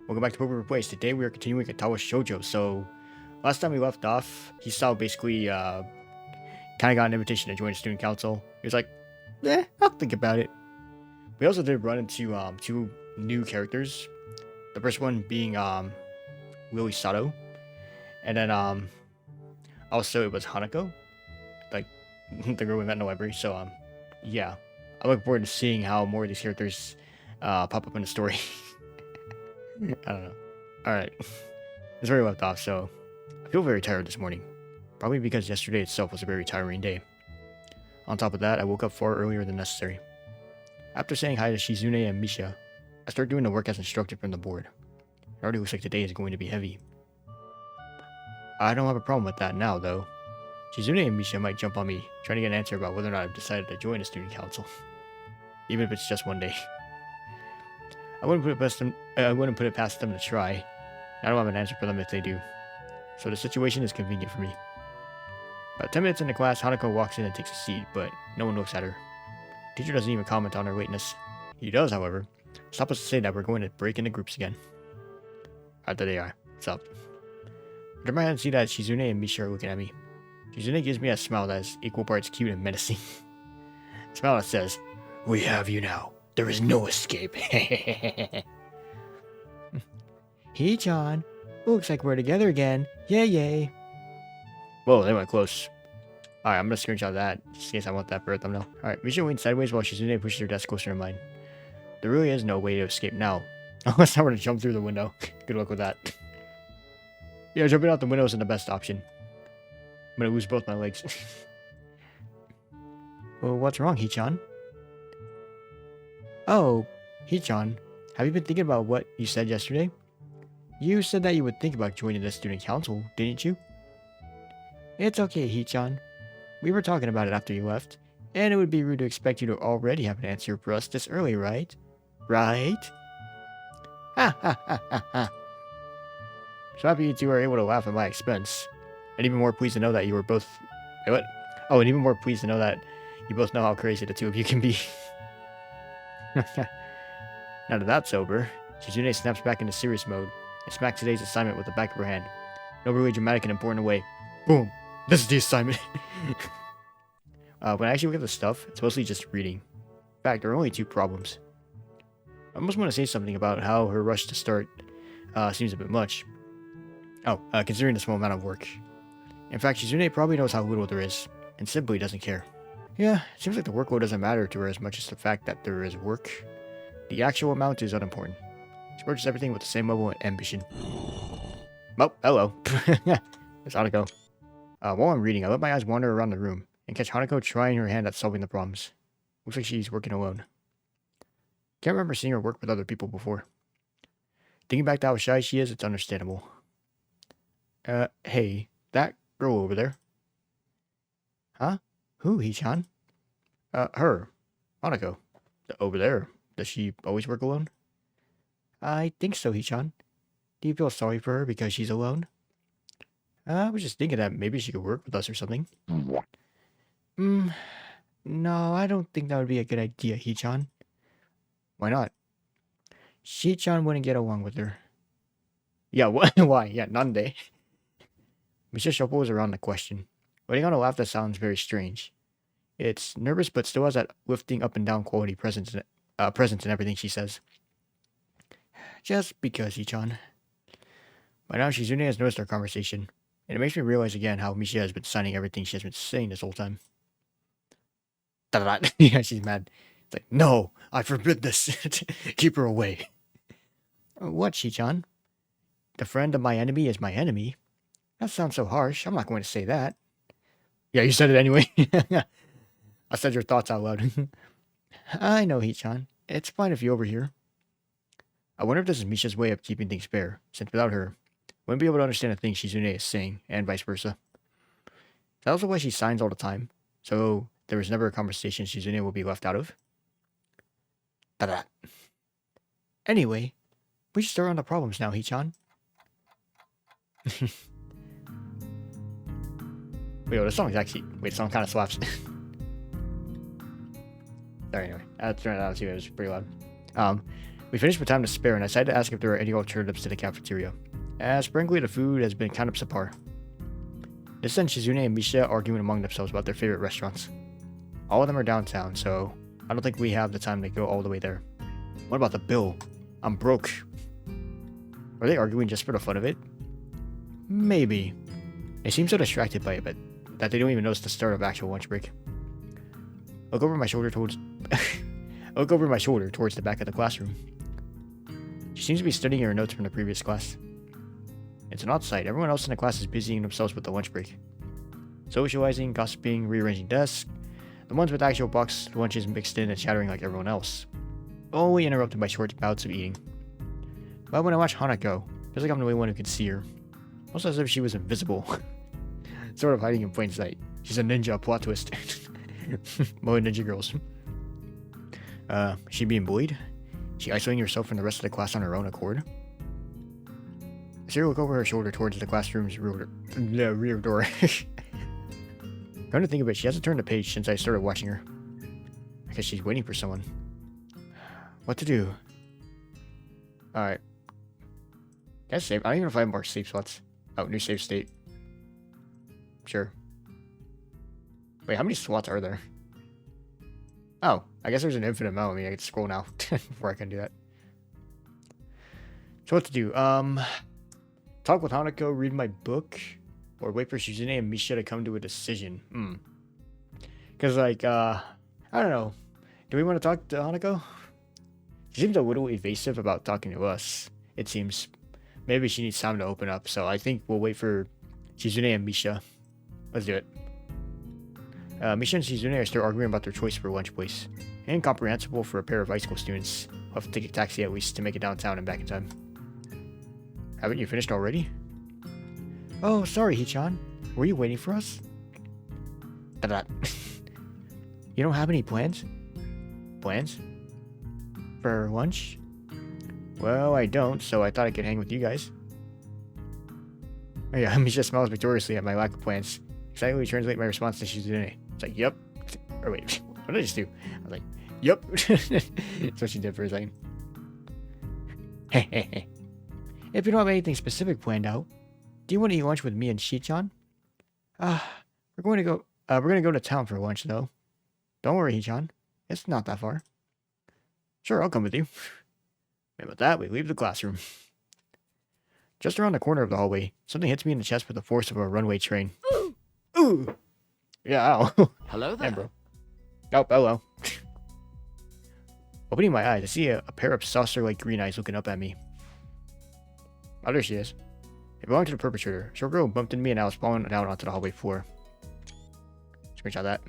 Welcome back to Poker Replays. Today we are continuing Katawa Shoujo. So, last time we left off, Hisao basically kind of got an invitation to join the student council. He was like, I'll think about it. We also did run into two new characters. The first one being Lily Sato. And then also it was Hanako, like the girl we met in the library. So yeah, I look forward to seeing how more of these characters pop up in the story. I don't know. Alright. That's where we left off, so I feel very tired this morning. Probably because yesterday itself was a very tiring day. On top of that, I woke up far earlier than necessary. After saying hi to Shizune and Misha, I start doing the work as instructed from the board. It already looks like the day is going to be heavy. I don't have a problem with that now, though. Shizune and Misha might jump on me, trying to get an answer about whether or not I've decided to join the student council. Even if it's just one day. I wouldn't put it past them to try. I don't have an answer for them if they do. So the situation is convenient for me. About 10 minutes into class, Hanako walks in and takes a seat, but no one looks at her. Teacher doesn't even comment on her lateness. He does, however, stop us to say that we're going to break into groups again. There they are. What's up? I turn my head and see that Shizune and Misha are looking at me. Shizune gives me a smile that is equal parts cute and menacing. A smile that says, "We have you now. There is no escape." Hee-chan, looks like we're together again. Yay, yay. Whoa, they went close. Alright, I'm gonna screenshot that, just in case I want that for a thumbnail. Alright, Misha leans sideways while Shizune pushes her desk closer to mine. There really is no way to escape now. Unless I were to jump through the window. Good luck with that. Yeah, jumping out the window isn't the best option. I'm gonna lose both my legs. Well, what's wrong, Hee-chan? Oh, Hee-chan, have you been thinking about what you said yesterday? You said that you would think about joining the student council, didn't you? It's okay, Hee-chan. We were talking about it after you left, and it would be rude to expect you to already have an answer for us this early, right? Right? Ha ha ha ha ha. So happy you two were able to laugh at my expense. And even more pleased to know that you were both... Wait, what? Oh, and even more pleased to know that you both know how crazy the two of you can be. Now that that's over, Shizune snaps back into serious mode and smacks today's assignment with the back of her hand. No really dramatic and important way. Boom! This is the assignment! When I actually look at the stuff, it's mostly just reading. In fact, there are only two problems. I almost want to say something about how her rush to start seems a bit much. Oh, considering the small amount of work. In fact, Shizune probably knows how little there is, and simply doesn't care. Yeah, it seems like the workload doesn't matter to her as much as the fact that there is work. The actual amount is unimportant. She approaches everything with the same level of ambition. Oh, hello. It's Hanako. While I'm reading, I let my eyes wander around the room, and catch Hanako trying her hand at solving the problems. Looks like she's working alone. Can't remember seeing her work with other people before. Thinking back to how shy she is, it's understandable. Hey, that girl over there. Huh? Who, Hee-chan? Her. Hanako. Over there. Does she always work alone? I think so, Hee-chan. Do you feel sorry for her because she's alone? I was just thinking that maybe she could work with us or something. No, I don't think that would be a good idea, Hee-chan. Why not? Shi-chan wouldn't get along with her. Yeah, why? Yeah, nande. Misha shuffles around the question, letting out a laugh that sounds very strange. It's nervous, but still has that lifting up and down quality presence in everything she says. Just because, Hee-chan. By now, Shizune has noticed our conversation, and it makes me realize again how Misha has been signing everything she has been saying this whole time. Yeah, she's mad. It's like, no, I forbid this. Keep her away. What, Shi-chan? The friend of my enemy is my enemy? That sounds so harsh. I'm not going to say that. Yeah, you said it anyway. I said your thoughts out loud. I know, Hee-chan. It's fine if you overhear. I wonder if this is Misha's way of keeping things fair, since without her, I wouldn't be able to understand the things Shizune is saying, and vice versa. That's also why she signs all the time, so there was never a conversation Shizune will be left out of. Da-da. Anyway, we should start on the problems now, Hee-chan. Wait, the song kind of slaps. Sorry, anyway. That's right, it was pretty loud. We finished with time to spare, and I decided to ask if there are any alternatives to the cafeteria, as frankly the food has been kind of subpar. This sent Shizune and Misha arguing among themselves about their favorite restaurants. All of them are downtown, so I don't think we have the time to go all the way there. What about the bill? I'm broke. Are they arguing just for the fun of it? Maybe. They seem so distracted by it, but that they don't even notice the start of actual lunch break. Look over my shoulder towards the back of the classroom. She seems to be studying her notes from the previous class. It's an odd sight. Everyone else in the class is busying themselves with the lunch break. Socializing, gossiping, rearranging desks. The ones with actual boxed lunches mixed in and chattering like everyone else. Only interrupted by short bouts of eating. But when I watch Hanako, it feels like I'm the only one who can see her. Almost as if she was invisible. Sort of hiding in plain sight. She's a ninja, plot twist. More ninja girls. Is she being bullied? Is she isolating herself from the rest of the class on her own accord? I see her look over her shoulder towards the classroom's rear door. Come to think of it, she hasn't turned the page since I started watching her. I guess she's waiting for someone. What to do? Alright. That's safe. I don't even know if I have more save slots. Oh, new save state. Sure. Wait, how many slots are there? Oh, I guess there's an infinite amount. I mean, I can scroll now before I can do that. So what to do? Talk with Hanako, read my book, or wait for Shizune and Misha to come to a decision. Because, like, I don't know. Do we want to talk to Hanako? She seems a little evasive about talking to us, it seems. Maybe she needs time to open up, so I think we'll wait for Shizune and Misha. Let's do it. Misha and Shizune are still arguing about their choice for lunch place. Incomprehensible for a pair of high school students. We'll have to take a taxi at least to make it downtown and back in time. Haven't you finished already? Oh, sorry, Hichan. Were you waiting for us? You don't have any plans? Plans? For lunch? Well, I don't, so I thought I could hang with you guys. Oh yeah, Misha smiles victoriously at my lack of plans. Excitedly translate my response to Shizune. It's like, yep. Or wait, what did I just do? I was like, yep. That's what she did for a second. Hey. If you don't have anything specific planned out, do you want to eat lunch with me and Hichan? We're going to go to town for lunch though. Don't worry, Hichan. It's not that far. Sure, I'll come with you. And with that, we leave the classroom. Just around the corner of the hallway, something hits me in the chest with the force of a runaway train. Ooh! Yeah, ow. Hello there. Hey, bro. Oh, hello. Opening my eyes, I see a pair of saucer-like green eyes looking up at me. Oh, there she is. It belonged to the perpetrator. Short girl bumped into me and I was falling down onto the hallway floor. Screenshot that.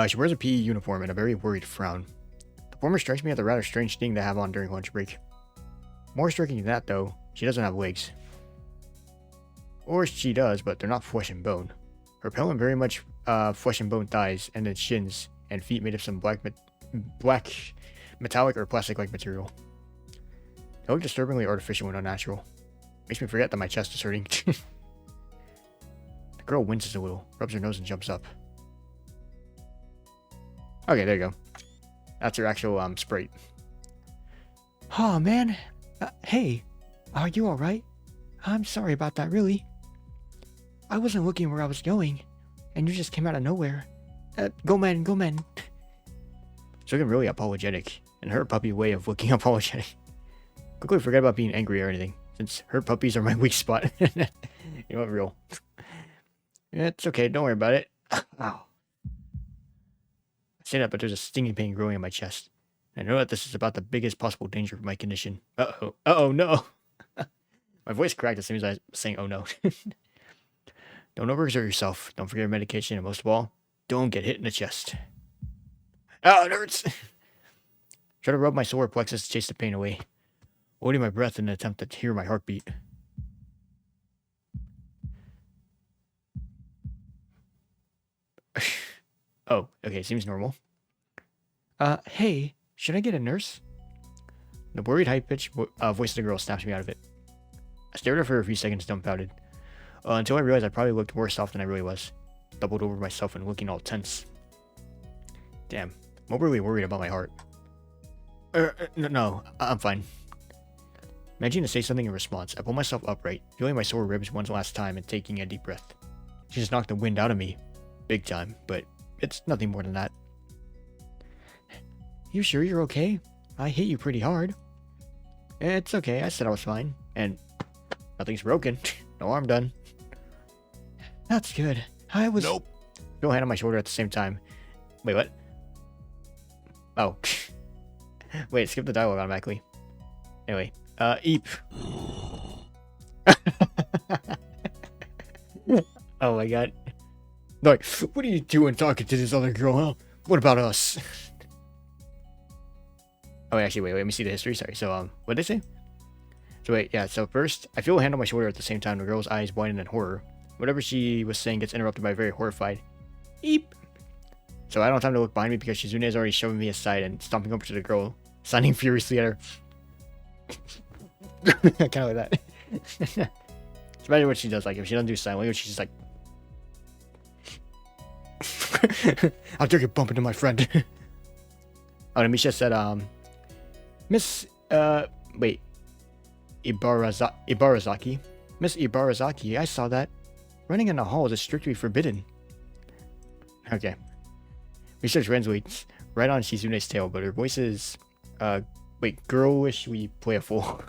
She wears a PE uniform and a very worried frown. The former strikes me as a rather strange thing to have on during lunch break. More striking than that, though, she doesn't have legs. Or she does, but they're not flesh and bone. Her pale and very much flesh and bone thighs, and then shins and feet made of some black metallic or plastic-like material. They look disturbingly artificial and unnatural. Makes me forget that my chest is hurting. The girl winces a little, rubs her nose and jumps up. Okay, there you go. That's her actual sprite. Oh man, hey, are you alright? I'm sorry about that, really. I wasn't looking where I was going, and you just came out of nowhere. Go men. She's looking really apologetic, in her puppy way of looking apologetic. Quickly forget about being angry or anything, since her puppies are my weak spot. You know what, real. It's okay, don't worry about it. Ow. I say that, but there's a stinging pain growing in my chest. I know that this is about the biggest possible danger of my condition. Uh-oh, no. My voice cracked as soon as I was saying, oh no. Don't overexert yourself. Don't forget your medication. And most of all, don't get hit in the chest. Oh, it hurts. Try to rub my solar plexus to chase the pain away. Holding my breath in an attempt to hear my heartbeat. Oh, okay, seems normal. Hey, should I get a nurse? The worried, high-pitched voice of the girl snaps me out of it. I stared at her for a few seconds, dumbfounded. Until I realized I probably looked worse off than I really was. Doubled over myself and looking all tense. Damn, I'm overly worried about my heart. No, I'm fine. Managing to say something in response, I pull myself upright, feeling my sore ribs one last time and taking a deep breath. She just knocked the wind out of me. Big time, but it's nothing more than that. You sure you're okay? I hit you pretty hard. It's okay, I said I was fine. And nothing's broken. No harm done. That's good. I was... Nope. Feel a hand on my shoulder at the same time. Wait, what? Oh. Wait, skip the dialogue automatically. Anyway, Eep. Oh my god. Like, what are you doing talking to this other girl, huh? What about us? Oh, wait, actually, wait, let me see the history. Sorry. So, what did they say? So, wait, yeah. So, first, I feel a hand on my shoulder at the same time. The girl's eyes widen in horror. Whatever she was saying gets interrupted by a very horrified Eep. So, I don't have time to look behind me because Shizune is already shoving me aside and stomping over to the girl, sounding furiously at her. Kind of like that. It's imagine what she does. Like, if she doesn't do sign language, she's just like, how dare you bump into my friend? Oh, and Misha said, Miss, wait, Ibarazaki. Miss Ibarazaki, I saw that. Running in the halls is strictly forbidden. Okay. Misha translates right on Shizune's tail, but her voice is, wait, girlish, we play a fool.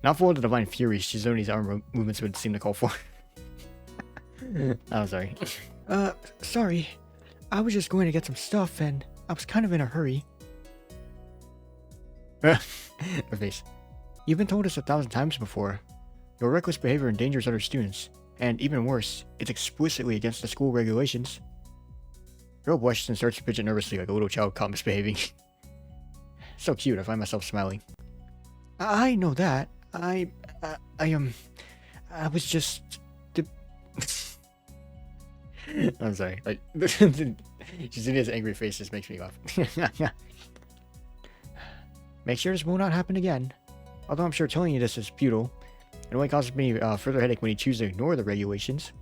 Not full of the divine fury Shizune's arm movements would seem to call for. I'm sorry. Sorry. I was just going to get some stuff, and I was kind of in a hurry. Her face. You've been told us 1,000 times before. Your reckless behavior endangers other students, and even worse, it's explicitly against the school regulations. Girl blushes and starts to fidget nervously like a little child caught misbehaving. So cute, I find myself smiling. I know that. I was just... I'm sorry. Shizune's angry face just makes me laugh. Make sure this will not happen again. Although I'm sure telling you this is futile. It only causes me further headache when you choose to ignore the regulations.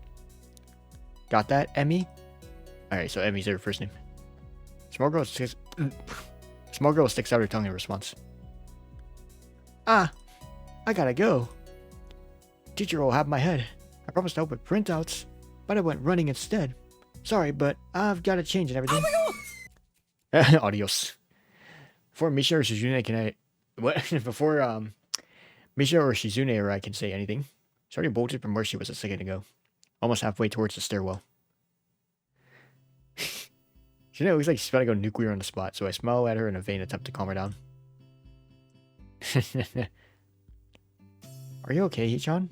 Got that, Emi? Alright, so Emi's her first name. Small girl sticks out her tongue in response. Ah, I gotta go. Teacher will have my head. I promised to help with printouts, but I went running instead. Sorry, but I've got to change and everything. Adios. Before Misha or Shizune can I... What? Before, Misha or Shizune or I can say anything. She already bolted from where she was a second ago. Almost halfway towards the stairwell. Shizune looks like she's about to go nuclear on the spot, so I smile at her in a vain attempt to calm her down. Are you okay, Hichan?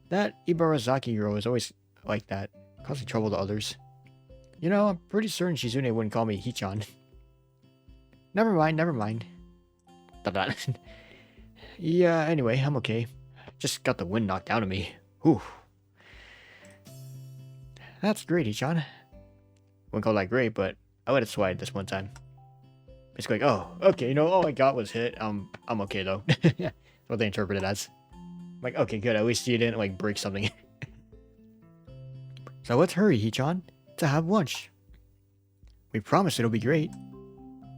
That Ibarazaki girl is always like that, causing trouble to others. You know, I'm pretty certain Shizune wouldn't call me Hichan. Never mind. Yeah, anyway, I'm okay. Just got the wind knocked out of me. Whew. That's great, Hichan. Wouldn't call that great, but I let it slide this one time. Basically like, oh, okay, you know, all I got was hit. I'm okay, though. That's what they interpret it as. I'm like, okay, good. At least you didn't, like, break something. So let's hurry, Hichan, to have lunch. We promise it'll be great.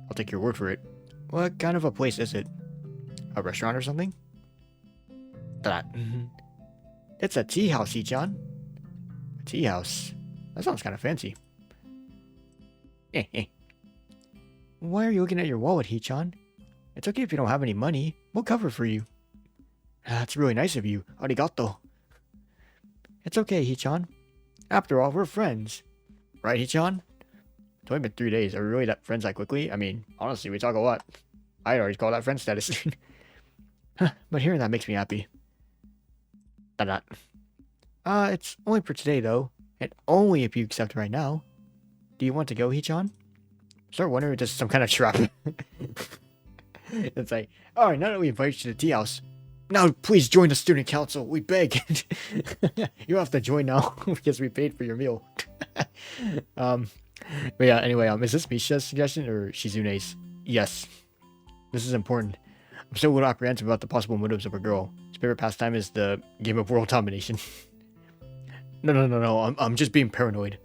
I'll take your word for it. What kind of a place is it? A restaurant or something? It's a tea house, Hichan. A tea house? That sounds kind of fancy. Why are you looking at your wallet, Hichan? It's okay if you don't have any money. We'll cover for you. That's really nice of you. Arigato. It's okay, Hichan. After all, we're friends. Right, Hichan? It's only been 3 days. Are we really that friends that quickly? I mean, honestly, we talk a lot. I'd already call that friend status. But hearing that makes me happy. It's only for today, though. And only if you accept right now. Do you want to go, Hichan? Start wondering if this is some kind of trap. It's like, alright, now that we invite you to the tea house, now please join the student council. We beg. You have to join now because we paid for your meal. But yeah, anyway, is this Misha's suggestion or Shizune's? Yes. This is important. I'm still a little apprehensive about the possible motives of a girl. His favorite pastime is the game of world domination. No. I'm just being paranoid.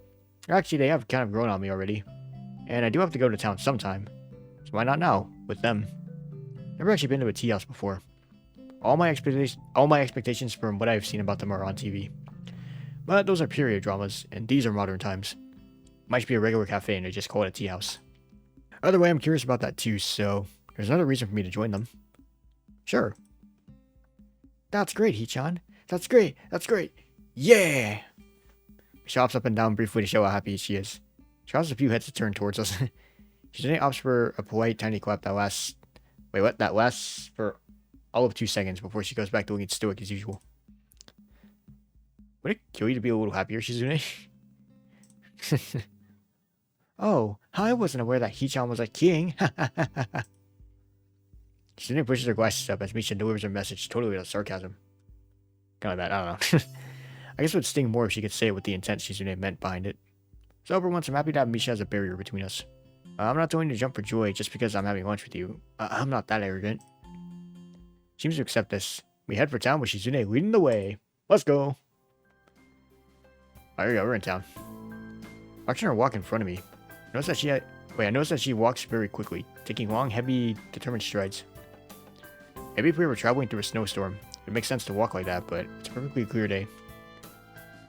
Actually, they have kind of grown on me already. And I do have to go to town sometime. So why not now, with them? Never actually been to a tea house before. All my expectations from what I've seen about them are on TV. But those are period dramas, and these are modern times. Might be a regular cafe and they just call it a tea house. Either way, I'm curious about that too, so there's another reason for me to join them. Sure. That's great, Hee-chan. That's great. That's great. Yeah! She hops up and down briefly to show how happy she is. She causes a few heads to turn towards us. She then opts for a polite tiny clap that lasts... Wait, what? That lasts for all of 2 seconds before she goes back to looking stoic as usual. Would it kill you to be a little happier, Shizune? Oh, I wasn't aware that Hee-chan was a king. Shizune pushes her glasses up as Misha delivers her message, totally without sarcasm. Kind of bad, I don't know. I guess it would sting more if she could say it with the intent Shizune meant behind it. So for once, I'm happy to have Misha as a barrier between us. I'm not going to jump for joy just because I'm having lunch with you. I'm not that arrogant. She seems to accept this. We head for town with Shizune leading the way. Let's go. There we go, we're in town. Watching her walk in front of me. I noticed that she walks very quickly, taking long, heavy, determined strides. Maybe if we were traveling through a snowstorm, it would make sense to walk like that, but it's a perfectly clear day.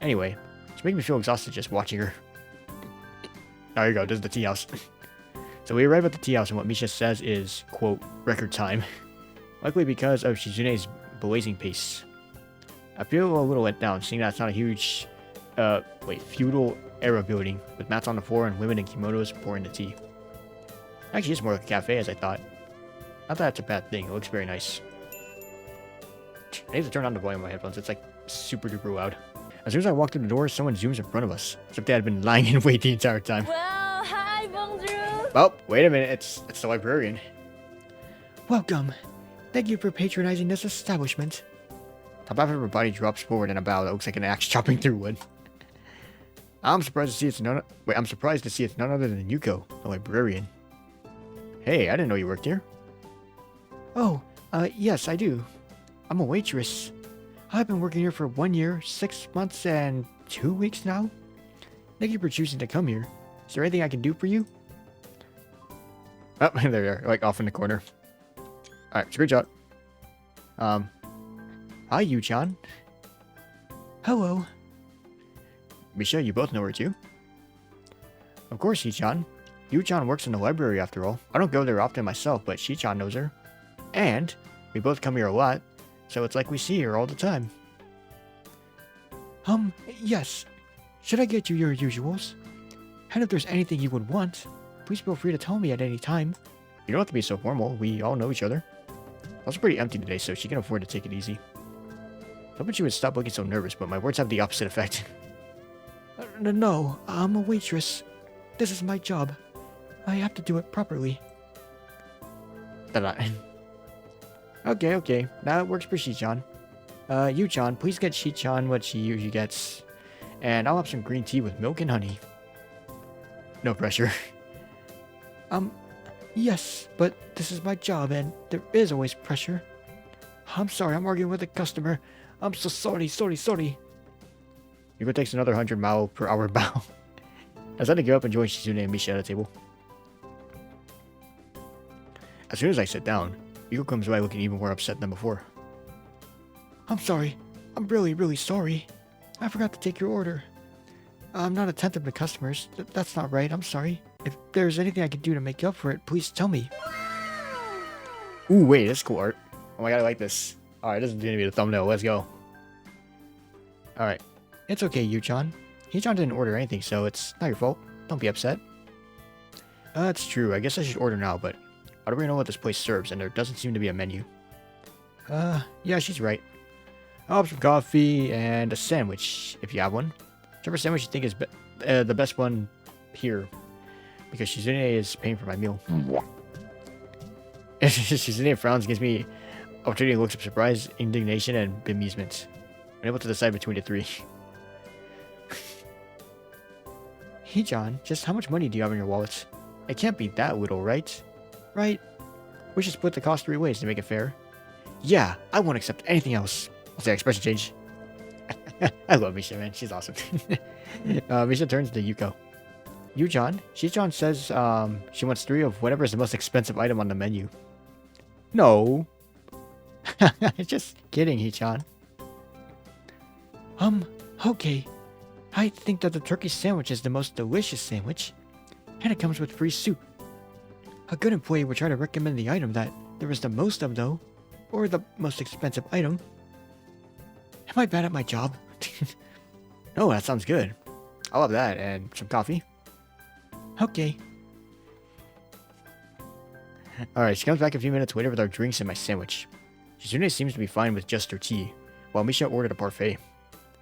Anyway, it's making me feel exhausted just watching her. There you go, this is the tea house. So we arrive at the tea house and what Misha says is, quote, record time. Likely because of Shizune's blazing pace. I feel a little let down, seeing that it's not a huge, feudal era building, with mats on the floor and women in kimonos pouring the tea. Actually, it's more like a cafe as I thought. Not that it's a bad thing, it looks very nice. I need to turn on the volume of my headphones, it's like super duper loud. As soon as I walk through the door, someone zooms in front of us, as if they had been lying in wait the entire time. Well, hi, bonjour. Oh, wait a minute, it's the librarian. Welcome. Thank you for patronizing this establishment. Top half of her body drops forward in a bow that looks like an axe chopping through wood. I'm surprised to see it's none other than Yuko, the librarian. Hey, I didn't know you worked here. Oh, yes, I do. I'm a waitress. I've been working here for 1 year, 6 months, and 2 weeks now. Thank you for choosing to come here. Is there anything I can do for you? Oh, there you are, like off in the corner. Alright, screenshot. Hi, Yu-chan. Hello. Misha, you both know her too? Of course, Shi-chan. Yu-chan works in the library after all. I don't go there often myself, but Shi-chan knows her. And we both come here a lot, so it's like we see her all the time. Yes. Should I get you your usuals? And if there's anything you would want, please feel free to tell me at any time. You don't have to be so formal, we all know each other. I was pretty empty today, so she can afford to take it easy. I hoping she would stop looking so nervous, but my words have the opposite effect. No, I'm a waitress. This is my job. I have to do it properly. Okay. Now it works for Shi-chan. Yu-chan, please get Shi-chan what she usually gets. And I'll have some green tea with milk and honey. No pressure. Yes, but this is my job and there is always pressure. I'm sorry, I'm arguing with a customer. I'm so sorry. Yuko takes another 100-mile-per-hour bow. I decided to go up and join Shizune and Misha at a table. As soon as I sit down, Yuko comes by looking even more upset than before. I'm sorry. I'm really sorry. I forgot to take your order. I'm not attentive to customers. That's not right. I'm sorry. If there's anything I can do to make up for it, please tell me. Ooh, wait, that's cool art. Oh my god, I like this. Alright, this is gonna be the thumbnail. Let's go. Alright. It's okay, Yu-chan. Hee-chan didn't order anything, so it's not your fault. Don't be upset. That's true. I guess I should order now, but I don't really know what this place serves, and there doesn't seem to be a menu. Yeah, she's right. I'll have some coffee and a sandwich, if you have one. Whichever sandwich you think is the best one here. Because Shizune is paying for my meal. Shizune frowns, gives me alternating looks of surprise, indignation, and bemusement. I'm able to decide between the three. Hee-chan, just how much money do you have in your wallet? It can't be that little, right? Right. We should split the cost 3 ways to make it fair. Yeah, I won't accept anything else. What's the expression change? I love Misha, man. She's awesome. Misha turns to Yuko. Yu-chan? Shi-chan says she wants 3 of whatever is the most expensive item on the menu. No. Just kidding, Hichan. Okay. I think that the turkey sandwich is the most delicious sandwich, and it comes with free soup. A good employee would try to recommend the item that there is the most of, though, or the most expensive item. Am I bad at my job? No, that sounds good. I love that, and some coffee. Okay. Alright, she comes back a few minutes later with our drinks and my sandwich. Shizune seems to be fine with just her tea, while Misha ordered a parfait.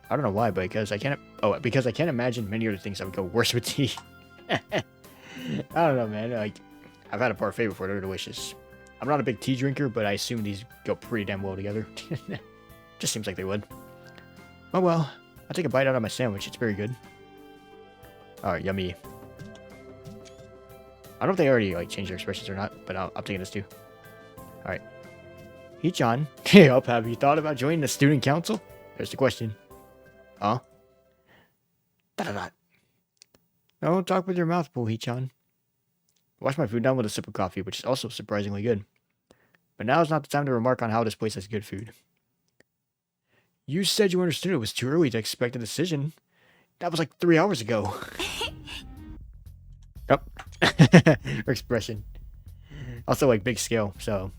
I don't know why, but because I can't imagine many other things that would go worse with tea. I don't know, man. Like, I've had a parfait before; they're delicious. I'm not a big tea drinker, but I assume these go pretty damn well together. Just seems like they would. Oh well, I'll take a bite out of my sandwich. It's very good. Alright, yummy. I don't know if they already like changed their expressions or not, but I'm taking this too. Alright. Hichan, hey up, have you thought about joining the student council? There's the question. Huh? Da-da-da. Don't talk with your mouth full, Hichan. Wash my food down with a sip of coffee, which is also surprisingly good. But now is not the time to remark on how this place has good food. You said you understood it was too early to expect a decision. That was like 3 hours ago. Yep. Her expression. Also, like, big scale, so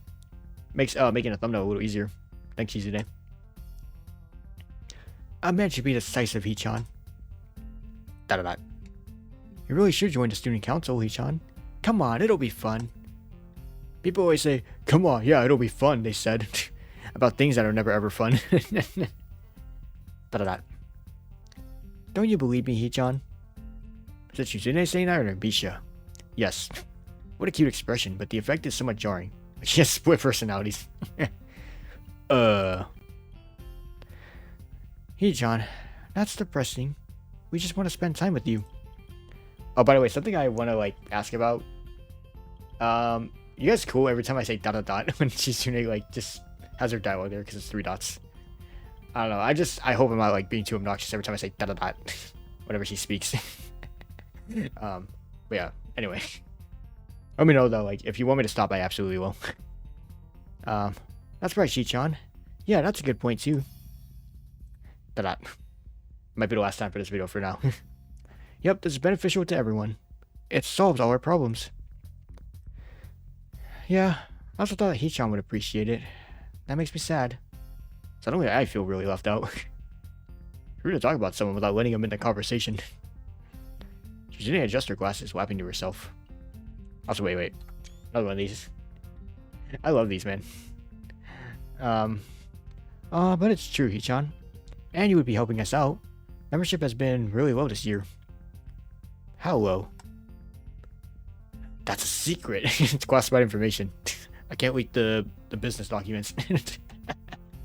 makes making a thumbnail a little easier. Thanks, Shizune. A man should be decisive, Hichan. Da-da-da. You really should join the student council, Hichan. Come on, it'll be fun. People always say, come on, yeah, it'll be fun, they said. About things that are never ever fun. Da-da-da. Don't you believe me, Hichan? Is it Shizune saying that or Misha? Yes. What a cute expression, but the effect is somewhat jarring. She has split personalities. Hichan, that's depressing. We just want to spend time with you. Oh, by the way, something I want to like ask about. You guys cool every time I say dot dot dot when Shizune like just has her dialogue there because it's 3 dots. I don't know. I hope I'm not like being too obnoxious every time I say dot dot dot whenever she speaks. But yeah. Anyway, let me know though. Like if you want me to stop, I absolutely will. That's right, Hichan. Yeah, that's a good point too. Dot dot. Might be the last time for this video for now. Yep, this is beneficial to everyone. It solves all our problems. Yeah, I also thought that Hichan would appreciate it. That makes me sad. Suddenly I feel really left out. Rude to talk about someone without letting them in the conversation. She didn't adjust her glasses, laughing to herself. Also, wait. Another one of these. I love these, man. But it's true, Hichan. And you would be helping us out. Membership has been really low this year. How low? That's a secret. It's classified information. I can't leak the business documents.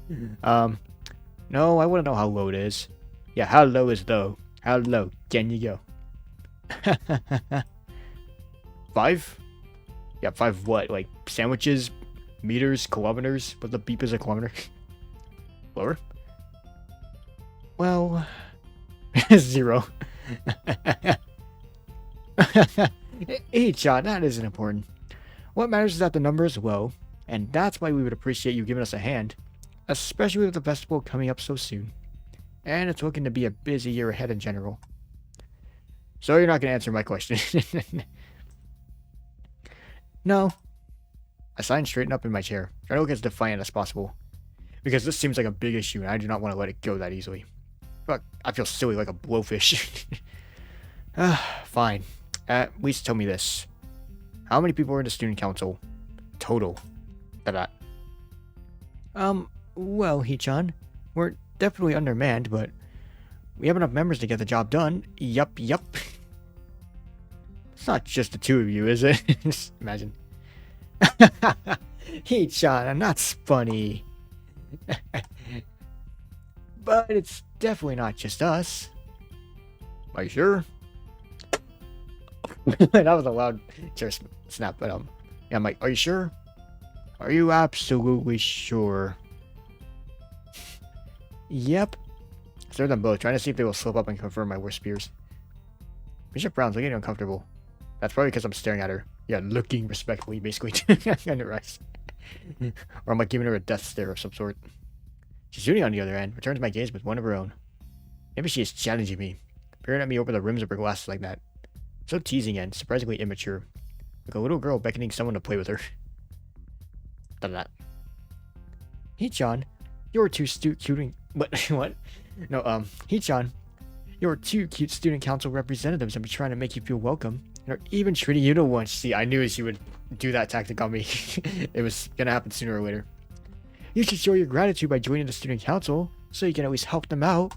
No, I want to know how low it is. Yeah, how low is low? How low can you go? 5? Yeah, 5 what? Like sandwiches, meters, kilometers? But the beep is a kilometer. Lower? Well, 0. Hey, Chad, that isn't important. What matters is that the number is low, and that's why we would appreciate you giving us a hand, especially with the festival coming up so soon. And it's looking to be a busy year ahead in general. So you're not going to answer my question. No. I signed straighten up in my chair, trying to look as defiant as possible. Because this seems like a big issue, and I do not want to let it go that easily. But I feel silly like a blowfish. Fine. At least tell me this. How many people are in the student council? Total. That. Well, Hichan, we're definitely undermanned, but we have enough members to get the job done. Yup. It's not just the 2 of you, is it? Just imagine. Hichan, that's funny. But it's definitely not just us. Are you sure? That was a loud chair snap, but yeah, I'm like, are you sure? Are you absolutely sure? Yep. Stare at them both, trying to see if they will slip up and confirm my worst fears. Bishop Brown's looking uncomfortable. That's probably because I'm staring at her. Yeah, looking respectfully, basically. Under eyes. Or am I giving her a death stare of some sort? Shizune, on the other hand, returns my gaze with one of her own. Maybe she is challenging me, peering at me over the rims of her glasses like that. So teasing and surprisingly immature. Like a little girl beckoning someone to play with her. That. Hee-chan, you're too cute. What? No, Hee-chan, your two cute student council representatives have been trying to make you feel welcome, and are even treating you to lunch. See, I knew she would do that tactic on me. It was gonna happen sooner or later. You should show your gratitude by joining the student council, so you can at least help them out.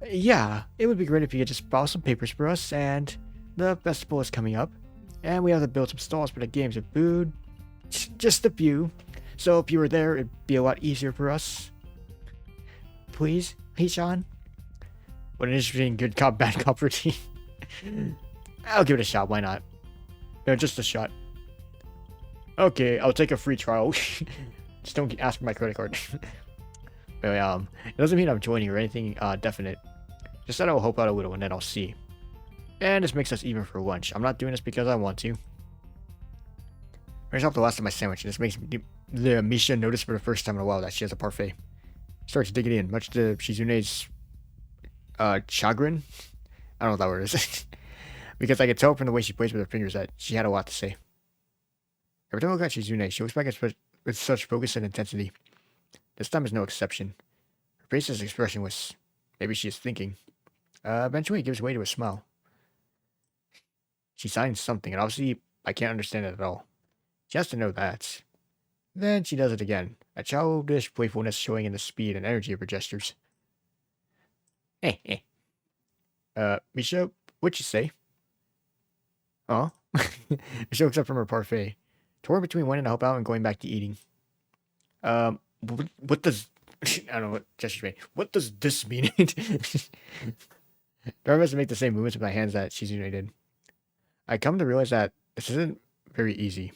Yeah, it would be great if you could just file some papers for us, and the festival is coming up, and we have to build some stalls for the games with food. Just a few. So if you were there, it'd be a lot easier for us. Please, Hee-chan? What an interesting good cop, bad cop routine. I'll give it a shot, why not? No, just a shot. Okay, I'll take a free trial. Just don't ask for my credit card. But, it doesn't mean I'm joining or anything definite. Just that I'll help out a little and then I'll see. And this makes us even for lunch. I'm not doing this because I want to. Finish off the last of my sandwich, and this makes the Misha notice for the first time in a while that she has a parfait. Starts digging in, much to Shizune's chagrin. I don't know what that word is. Because I could tell from the way she plays with her fingers that she had a lot to say. Every time I look at Shizune, she looks back with such focus and intensity. This time is no exception. Her face's expression was, maybe she is thinking. Eventually it gives way to a smile. She signs something, and obviously I can't understand it at all. She has to know that. Then she does it again, a childish playfulness showing in the speed and energy of her gestures. Misha, what'd you say? Huh? Misha looks up from her parfait, torn between wanting to help out and going back to eating. What does... I don't know what gesture made. What does this mean? Don't have to make the same movements with my hands that Shizune did. I come to realize that this isn't very easy.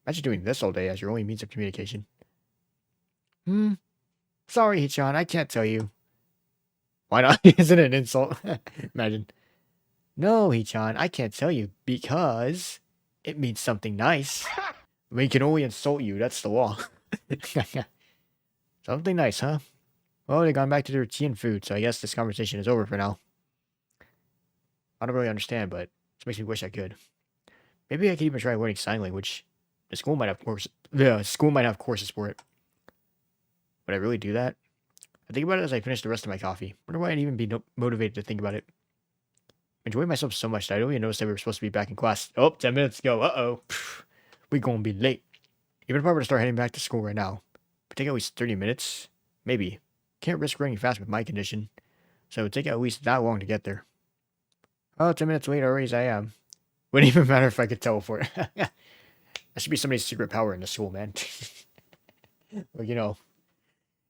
Imagine doing this all day as your only means of communication. Sorry, Hee-chan, I can't tell you. Why not? Isn't it an insult? Imagine. No, Hee-chan, I can't tell you because it means something nice. We can only insult you, that's the law. Something nice, huh? Well, they've gone back to their tea and food, so I guess this conversation is over for now. I don't really understand, but this makes me wish I could. Maybe I could even try learning sign language. The school might have courses for it. Would I really do that? I think about it as I finish the rest of my coffee. Wonder why I'd even be motivated to think about it. I'm enjoying myself so much that I don't even notice that we were supposed to be back in class. Oh, 10 minutes ago. Uh-oh. We gonna be late. Even if I were to start heading back to school right now, it would take at least 30 minutes. Maybe. Can't risk running fast with my condition. So it would take at least that long to get there. Oh, 10 minutes late already as I am. Wouldn't even matter if I could teleport. That should be somebody's secret power in the school, man. Well, you know.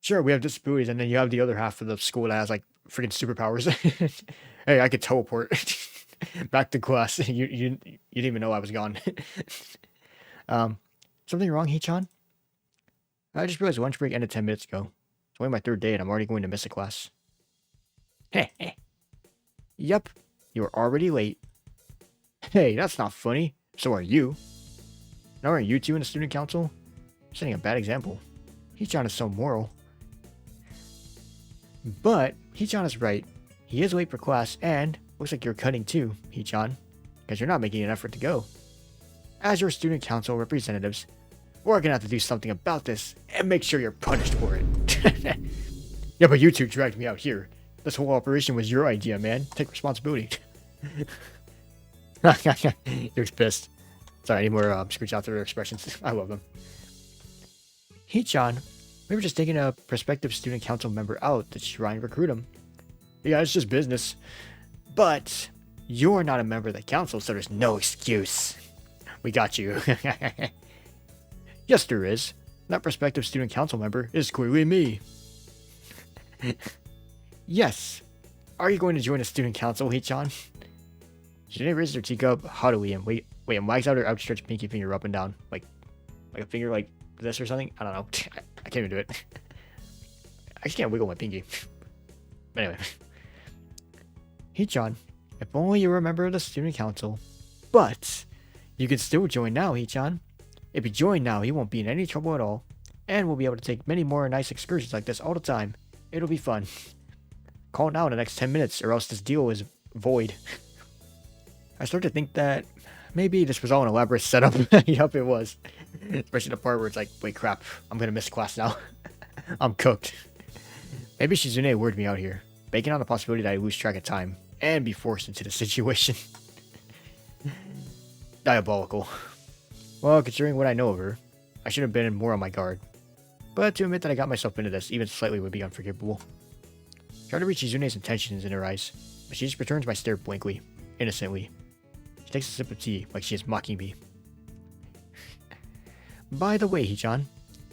Sure, we have disabilities, and then you have the other half of the school that has, like, freaking superpowers. Hey, I could teleport back to class. You didn't even know I was gone. Something wrong, Hee-chan? I just realized lunch break ended 10 minutes ago. It's only my third day, and I'm already going to miss a class. Yep, you're already late. Hey, that's not funny. So are you. Now aren't you two in the student council? You're setting a bad example. Hee-chan is so moral. But Hee-chan is right. He is late for class, and looks like you're cutting too, Hee-chan, because you're not making an effort to go. As your student council representatives, we're gonna have to do something about this and make sure you're punished for it. Yeah, but you two dragged me out here. This whole operation was your idea, man. Take responsibility. You're pissed. Sorry, I need more screenshots of their expressions. I love them. Hee-chan, we were just taking a prospective student council member out to try and recruit him. Yeah, it's just business. But you're not a member of the council, so there's no excuse. We got you. Yes, there is. That prospective student council member is clearly me. Yes. Are you going to join the student council, Hee-chan? Shizune raises her teacup haughtily and and wags out her outstretched pinky finger up and down, like a finger like this or something. I don't know. I can't even do it. I just can't wiggle my pinky. But anyway. Hee-chan, if only you were a member of the student council. But you can still join now, Hee-chan. If he joined now, he won't be in any trouble at all. And we'll be able to take many more nice excursions like this all the time. It'll be fun. Call now in the next 10 minutes or else this deal is void. I start to think that maybe this was all an elaborate setup. Yup, it was. Especially the part where it's like, wait, crap, I'm gonna miss class now. I'm cooked. Maybe Shizune worded me out here, banking on the possibility that I lose track of time and be forced into the situation. Diabolical. Well, considering what I know of her, I should have been more on my guard. But to admit that I got myself into this even slightly would be unforgivable. Try to read Shizune's intentions in her eyes, but she just returns my stare blankly, innocently. She takes a sip of tea like she is mocking me. By the way, Hichan,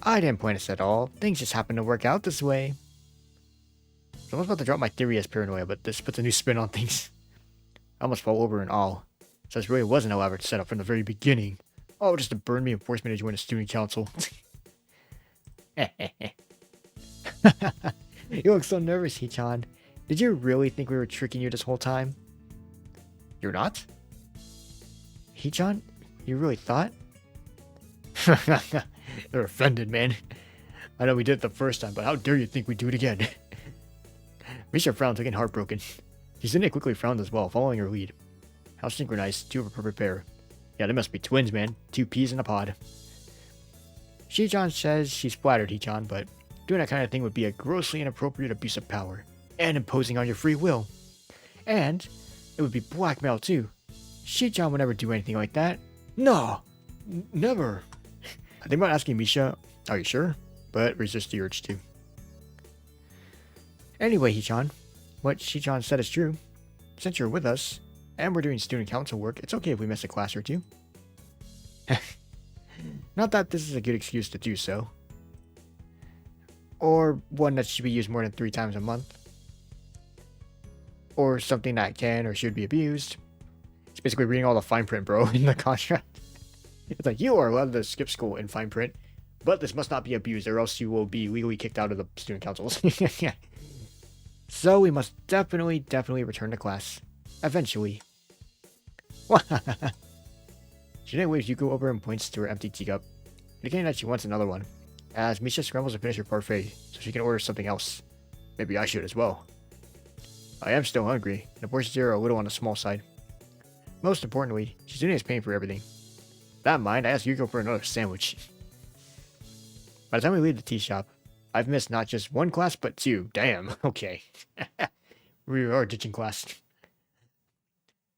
I didn't plan this at all. Things just happened to work out this way. So I was about to drop my theory as paranoia, but this puts a new spin on things. I almost fall over in awe. So this really was an elaborate setup from the very beginning. Oh, just to burn me and force me to join a student council. You look so nervous, Hichan. Did you really think we were tricking you this whole time? You're not? Hichan, you really thought? They're offended, man. I know we did it the first time, but how dare you think we'd do it again? Misha frowned, looking heartbroken. Shizune quickly frowned as well, following her lead. How synchronized, two of a perfect pair. Yeah, they must be twins, man. 2 peas in a pod. Shichan says she's flattered, Hichan, but doing that kind of thing would be a grossly inappropriate abuse of power, and imposing on your free will. And it would be blackmail too. Shichan would never do anything like that. No, never. I think about asking Misha, are you sure? But resist the urge to. Anyway, Hichan, what Shichan said is true. Since you're with us, and we're doing student council work, it's okay if we miss a class or two. Not that this is a good excuse to do so. Or one that should be used more than 3 times a month. Or something that can or should be abused. It's basically reading all the fine print, bro, in the contract. It's like, you are allowed to skip school in fine print, but this must not be abused or else you will be legally kicked out of the student councils. So we must definitely return to class. Eventually. Shizune waves Yuko over and points to her empty teacup, indicating that she wants another one, as Misha scrambles to finish her parfait so she can order something else. Maybe I should as well. I am still hungry, and the portions here are a little on the small side. Most importantly, Shizune is paying for everything. That in mind, I asked Yuko for another sandwich. By the time we leave the tea shop, I've missed not just 1 class, but 2. Damn, okay. We are ditching class.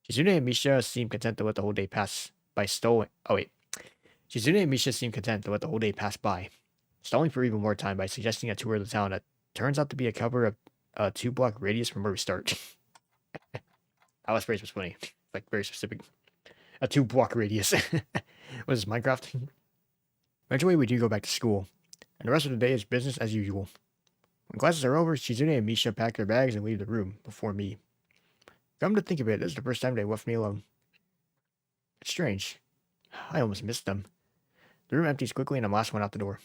Shizune and Misha seem content to let the whole day pass by Shizune and Misha seem content to let the whole day pass by, stalling for even more time by suggesting a tour of the town that turns out to be a cover of a 2-block radius from where we start. How that phrase was funny. Like, very specific. A 2-block radius. What is this, Minecraft? Eventually, we do go back to school, and the rest of the day is business as usual. When classes are over, Shizune and Misha pack their bags and leave the room before me. Come to think of it, this is the first time they left me alone. It's strange. I almost missed them. The room empties quickly and I'm last one out the door.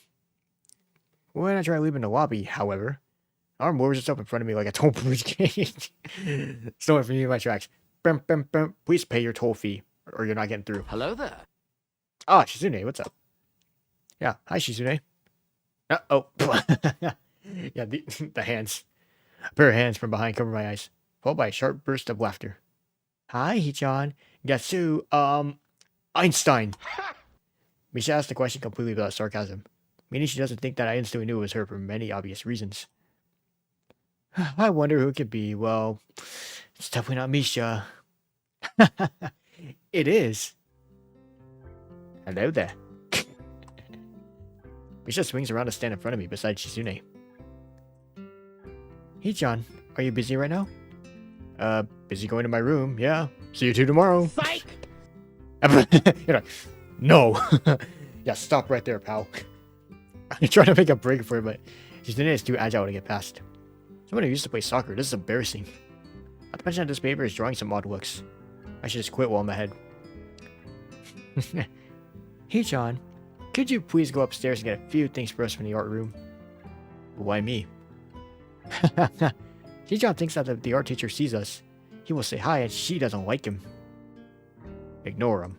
When I try leaving the lobby, however, arm lowers itself in front of me like a toll booth gate. Stolen from me in my tracks. Bum, bum, bum. Please pay your toll fee, or you're not getting through. Hello there. Ah, Shizune, what's up? Yeah, hi Shizune. Oh. Yeah, the hands. A pair of hands from behind cover my eyes, followed by a sharp burst of laughter. Hi, Hichan. Gatsu, Einstein. Misha asked the question completely without sarcasm, meaning she doesn't think that I instantly knew it was her for many obvious reasons. I wonder who it could be. Well, it's definitely not Misha. It is. Hello there. Misha swings around to stand in front of me beside Shizune. Hichan, are you busy right now? Busy going to my room, yeah. See you 2 tomorrow. Psych! You're like, no. Yeah, stop right there, pal. I'm trying to make a break for it, but Shizune is too agile to get past. Someone who used to play soccer, this is embarrassing. Not to mention that this paper is drawing some odd looks. I should just quit while I'm ahead. Hichan, could you please go upstairs and get a few things for us from the art room? Why me? Hichan thinks that if the art teacher sees us, he will say hi and she doesn't like him. Ignore him.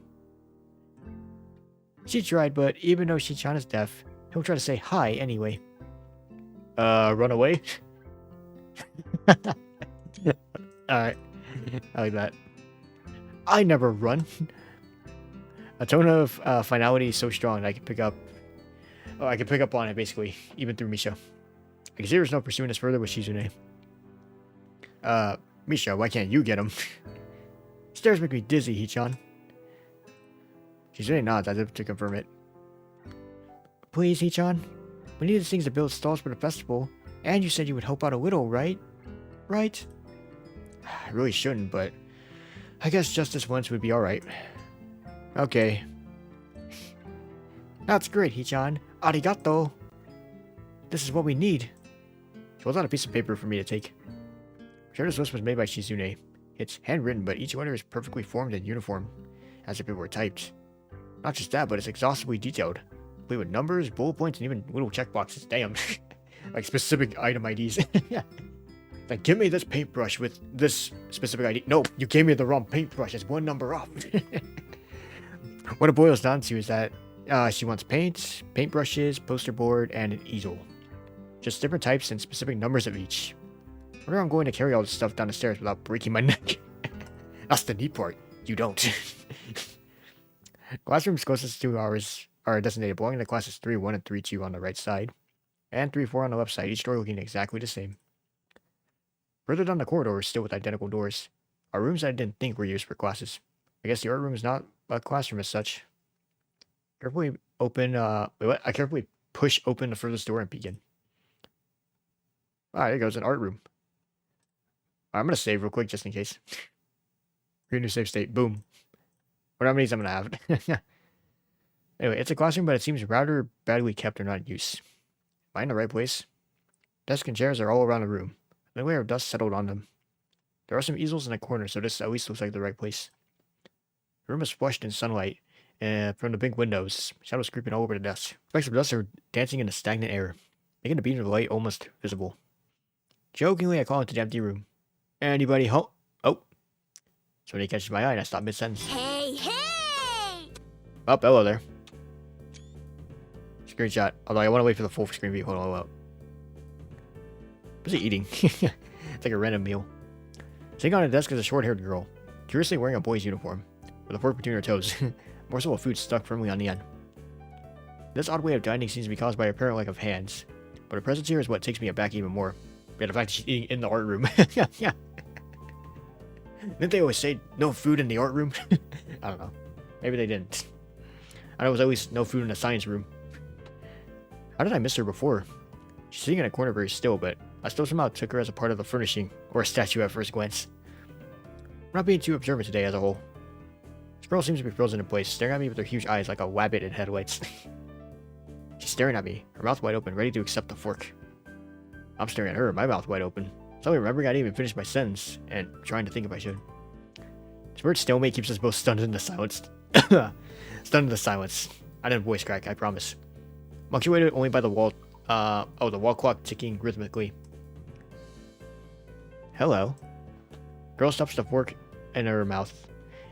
She tried, but even though Shichan is deaf, he'll try to say hi anyway. Run away? Alright. I like that. I never run. A tone of finality is so strong that I can pick up... Oh, I can pick up on it, basically, even through Misha. I can see there's no pursuing this further with Shizune. Misha, why can't you get him? Stairs make me dizzy, Hichan. Shizune nods as if to confirm it. Please, Hichan. We need these things to build stalls for the festival, and you said you would help out a little, right? Right? I really shouldn't, but I guess just this once would be alright. Okay. That's great, Hichan. Arigato. This is what we need. She holds out a piece of paper for me to take. I'm sure this list was made by Shizune. It's handwritten, but each letter is perfectly formed and uniform, as if it were typed. Not just that, but it's exhaustively detailed, complete with numbers, bullet points, and even little checkboxes. Damn. Like specific item IDs. Like, give me this paintbrush with this specific ID. No, you gave me the wrong paintbrush. It's one number off. What it boils down to is that she wants paints, paintbrushes, poster board, and an easel. Just different types and specific numbers of each. I wonder how I'm going to carry all this stuff down the stairs without breaking my neck. That's the neat part. You don't. Classrooms closest to ours are designated belonging to classes 3-1 and 3-2 on the right side, and 3-4 on the left side, each door looking exactly the same. Further down the corridor is still with identical doors. Are rooms that I didn't think were used for classes. I guess the art room is not a classroom as such. Carefully open, I carefully push open the furthest door and begin. Alright, there goes an art room. I'm gonna save real quick just in case. Create new save state. Boom. Whatever many I'm gonna have. Anyway, it's a classroom, but it seems rather badly kept or not in use. Am I in the right place? Desks and chairs are all around the room. A layer of dust settled on them. There are some easels in the corner, so this at least looks like the right place. The room is flushed in sunlight, and from the big windows, shadows creeping all over the desk. Specks of dust are dancing in the stagnant air, making the beam of light almost visible. Jokingly, I call into the empty room. Anybody home? Oh. Somebody catches my eye and I stop mid-sentence. Hey, hey! Oh, hello there. Screenshot. Although I want to wait for the full screen view. Hold on, hold on. What's he eating? It's like a random meal. Sitting on a desk is a short-haired girl, curiously wearing a boy's uniform, with a fork between her toes. A morsel of food stuck firmly on the end. This odd way of dining seems to be caused by a apparent lack of hands, but her presence here is what takes me aback even more. Yeah, the fact that she's eating in the art room. Yeah. Didn't they always say no food in the art room? I don't know. Maybe they didn't. I know it was at least no food in the science room. How did I miss her before? She's sitting in a corner very still, but I still somehow took her as a part of the furnishing, or a statue at first glance. I'm not being too observant today as a whole. This girl seems to be frozen in place, staring at me with her huge eyes like a wabbit in headlights. She's staring at me, her mouth wide open, ready to accept the fork. I'm staring at her, my mouth wide open. Suddenly remembering I didn't even finish my sentence, and trying to think if I should. This weird stalemate keeps us both stunned in the silence. Stunned in the silence. I didn't voice crack, I promise. I'm actuated only by the wall, the wall clock ticking rhythmically. Hello. Girl stops the fork in her mouth,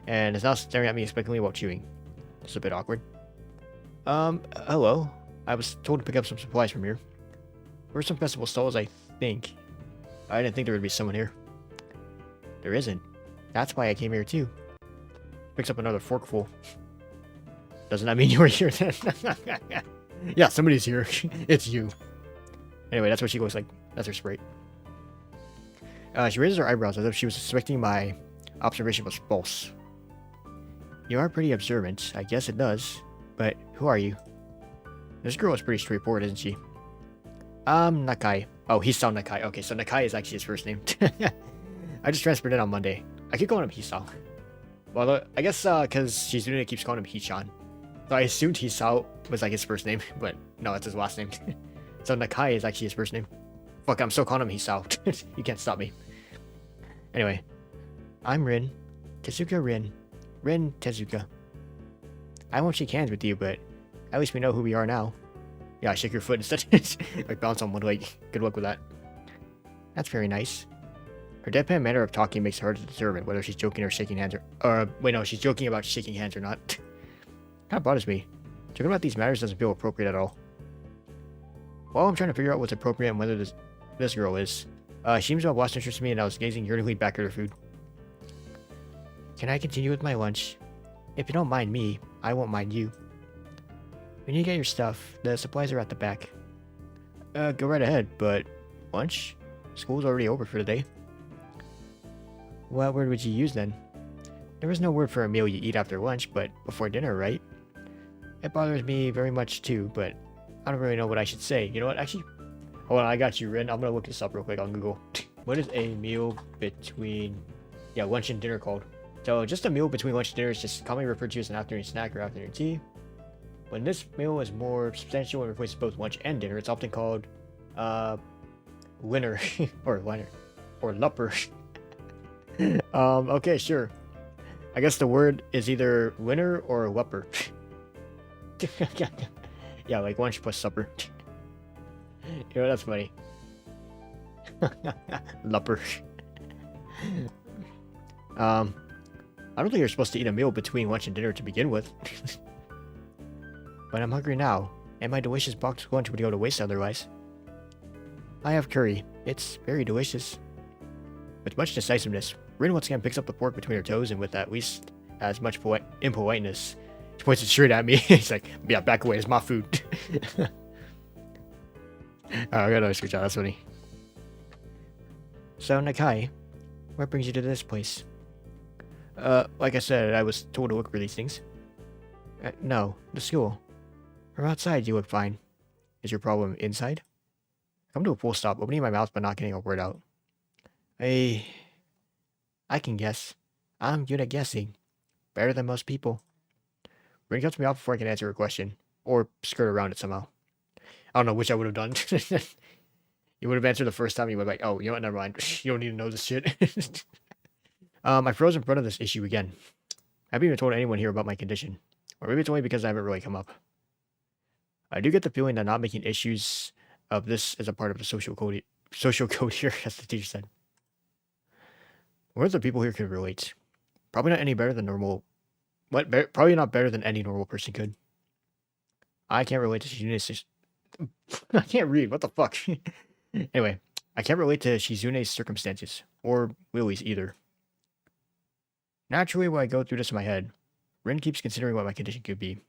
and is now staring at me expectantly while chewing. It's a bit awkward. Hello. I was told to pick up some supplies from here. There were some festival stalls, I think. I didn't think there would be someone here. There isn't. That's why I came here too. Picks up another forkful. Doesn't that mean you were here then? Yeah, somebody's here. It's you. Anyway, that's what she looks like. That's her sprite. She raises her eyebrows as if she was suspecting my observation was false. You are pretty observant. I guess it does. But who are you? This girl is pretty straightforward, isn't she? Nakai. Oh, Hisao Nakai. Okay, so Nakai is actually his first name. I just transferred in on Monday. I keep calling him Hisao. Well, I guess because Shizune keeps calling him Hichan. So I assumed Hisao was like his first name, but no, it's his last name. So Nakai is actually his first name. Fuck, I'm still calling him Hisao. You can't stop me. Anyway, I'm Rin. Tezuka Rin. Rin Tezuka. I won't shake hands with you, but at least we know who we are now. Yeah, I shake your foot instead. Like bounce on one leg. Good luck with that. That's very nice. Her deadpan manner of talking makes it hard to determine whether she's joking or shaking hands or wait, no, she's joking about shaking hands or not. Kind of bothers me. Talking about these matters doesn't feel appropriate at all. While I'm trying to figure out what's appropriate and whether this girl is, she seems to have lost interest in me and I was gazing yearningly back at her food. Can I continue with my lunch? If you don't mind me, I won't mind you. When you get your stuff, the supplies are at the back. Go right ahead, but lunch? School's already over for the day. What word would you use then? There is no word for a meal you eat after lunch, but before dinner, right? It bothers me very much too, but I don't really know what I should say. You know what? Actually, hold on, I got you, Rin. I'm gonna look this up real quick on Google. What is a meal between, lunch and dinner called? So just a meal between lunch and dinner is just commonly referred to as an afternoon snack or afternoon tea. When this meal is more substantial and replaces both lunch and dinner, it's often called winner or liner or lupper. Okay, sure. I guess the word is either winner or lupper. Yeah, like lunch plus supper. You know, that's funny. Lupper. I don't think you're supposed to eat a meal between lunch and dinner to begin with. But I'm hungry now, and my delicious boxed lunch would go to waste otherwise. I have curry. It's very delicious. With much decisiveness, Rin once again picks up the fork between her toes and with at least as much impoliteness, she points it straight at me. He's like, yeah, back away, it's my food. I got a screenshot, that's funny. So, Nakai, what brings you to this place? Like I said, I was told to look for these things. No, the school. From outside, you look fine. Is your problem inside? Come to a full stop, opening my mouth but not getting a word out. I can guess. I'm good at guessing. Better than most people. Rin cuts me off before I can answer her question. Or skirt around it somehow. I don't know which I would have done. You would have answered the first time, you would have like, oh, you know what, never mind. You don't need to know this shit. I froze in front of this issue again. I haven't even told anyone here about my condition. Or maybe it's only because I haven't really come up. I do get the feeling that not making issues of this is a part of the social code here, as the teacher said. What other people here can relate? Probably not any better than normal. Probably not better than any normal person could. I can't relate to Shizune's. I can't read. What the fuck? Anyway, I can't relate to Shizune's circumstances or Lily's either. Naturally, when I go through this in my head, Rin keeps considering what my condition could be,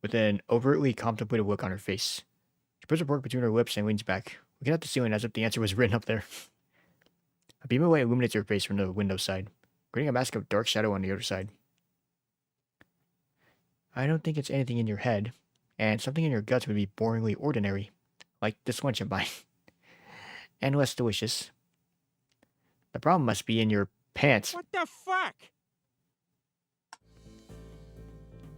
with an overtly contemplative look on her face. She puts her fork between her lips and leans back, looking at the ceiling as if the answer was written up there. A beam of light illuminates her face from the window side, creating a mask of dark shadow on the other side. I don't think it's anything in your head, and something in your guts would be boringly ordinary, like this lunch of mine, and less delicious. The problem must be in your pants. What the fuck?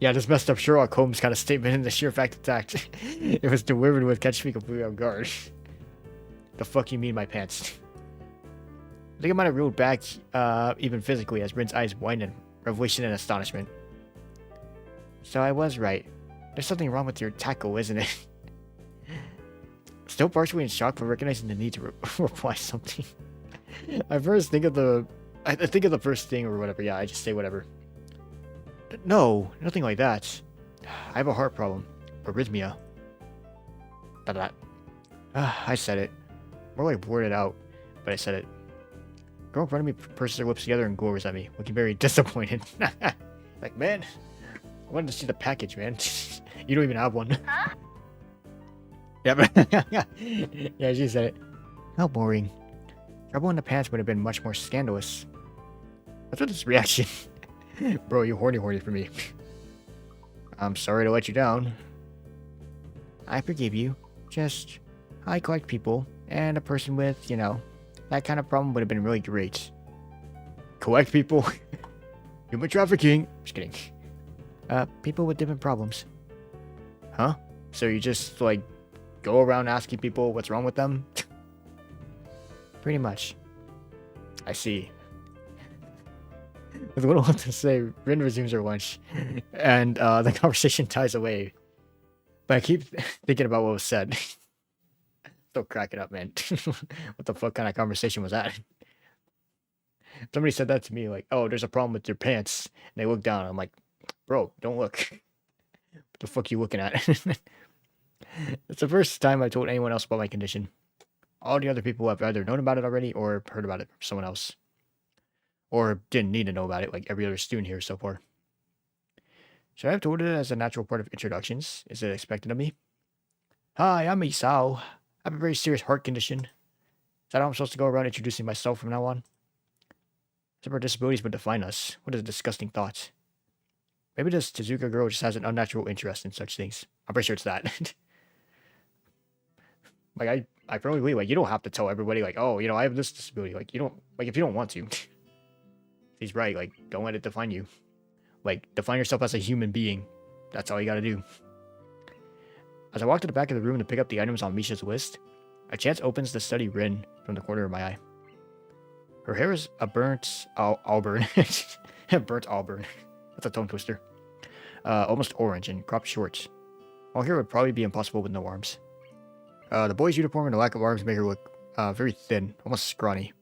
Yeah, this messed up Sherlock Holmes kind of statement in the sheer fact attacked. It was delivered with catch me completely off guard. The fuck you mean my pants? I think I might have reeled back, even physically, as Rin's eyes widened in revelation and astonishment. So I was right. There's something wrong with your tackle, isn't it? Still partially in shock for recognizing the need to reply something. I think of the first thing or whatever. Yeah, I just say whatever. No, nothing like that. I have a heart problem. Arrhythmia. I said it. More like blurted out, but I said it. Girl in front of me purses her lips together and glowers at me, looking very disappointed. Like, man, I wanted to see the package, man. You don't even have one. Huh? Yeah, she said it. How boring. Trouble in the pants would have been much more scandalous. That's what this reaction. Bro, you horny for me. I'm sorry to let you down. I forgive you. Just, I collect people, and a person with, that kind of problem would have been really great. Collect people? Human trafficking? Just kidding. People with different problems. Huh? So you just, go around asking people what's wrong with them? Pretty much. I see. With little to say, Rin resumes her lunch, and the conversation dies away. But I keep thinking about what was said. Still cracking up, man. What the fuck kind of conversation was that? Somebody said that to me, like, oh, there's a problem with your pants. And they look down. I'm like, bro, don't look. The fuck you looking at? It's the first time I told anyone else about my condition. All the other people have either known about it already or heard about it from someone else. Or didn't need to know about it like every other student here so far. Should I have told it as a natural part of introductions? Is it expected of me? Hi, I'm Hisao. I have a very serious heart condition. Is that how I'm supposed to go around introducing myself from now on? Some of our disabilities would define us. What a disgusting thought. Maybe this Tezuka girl just has an unnatural interest in such things. I'm pretty sure it's that. Like, I firmly believe, like, you don't have to tell everybody, like, oh, I have this disability. Like, you don't, like, if you don't want to. He's right, like, don't let it define you. Like, define yourself as a human being. That's all you gotta do. As I walk to the back of the room to pick up the items on Misha's list, a chance opens to study Rin from the corner of my eye. Her hair is a burnt auburn. Burnt auburn. That's a tongue twister. Almost orange and cropped short. All hair would probably be impossible with no arms. The boy's uniform and the lack of arms make her look very thin, almost scrawny.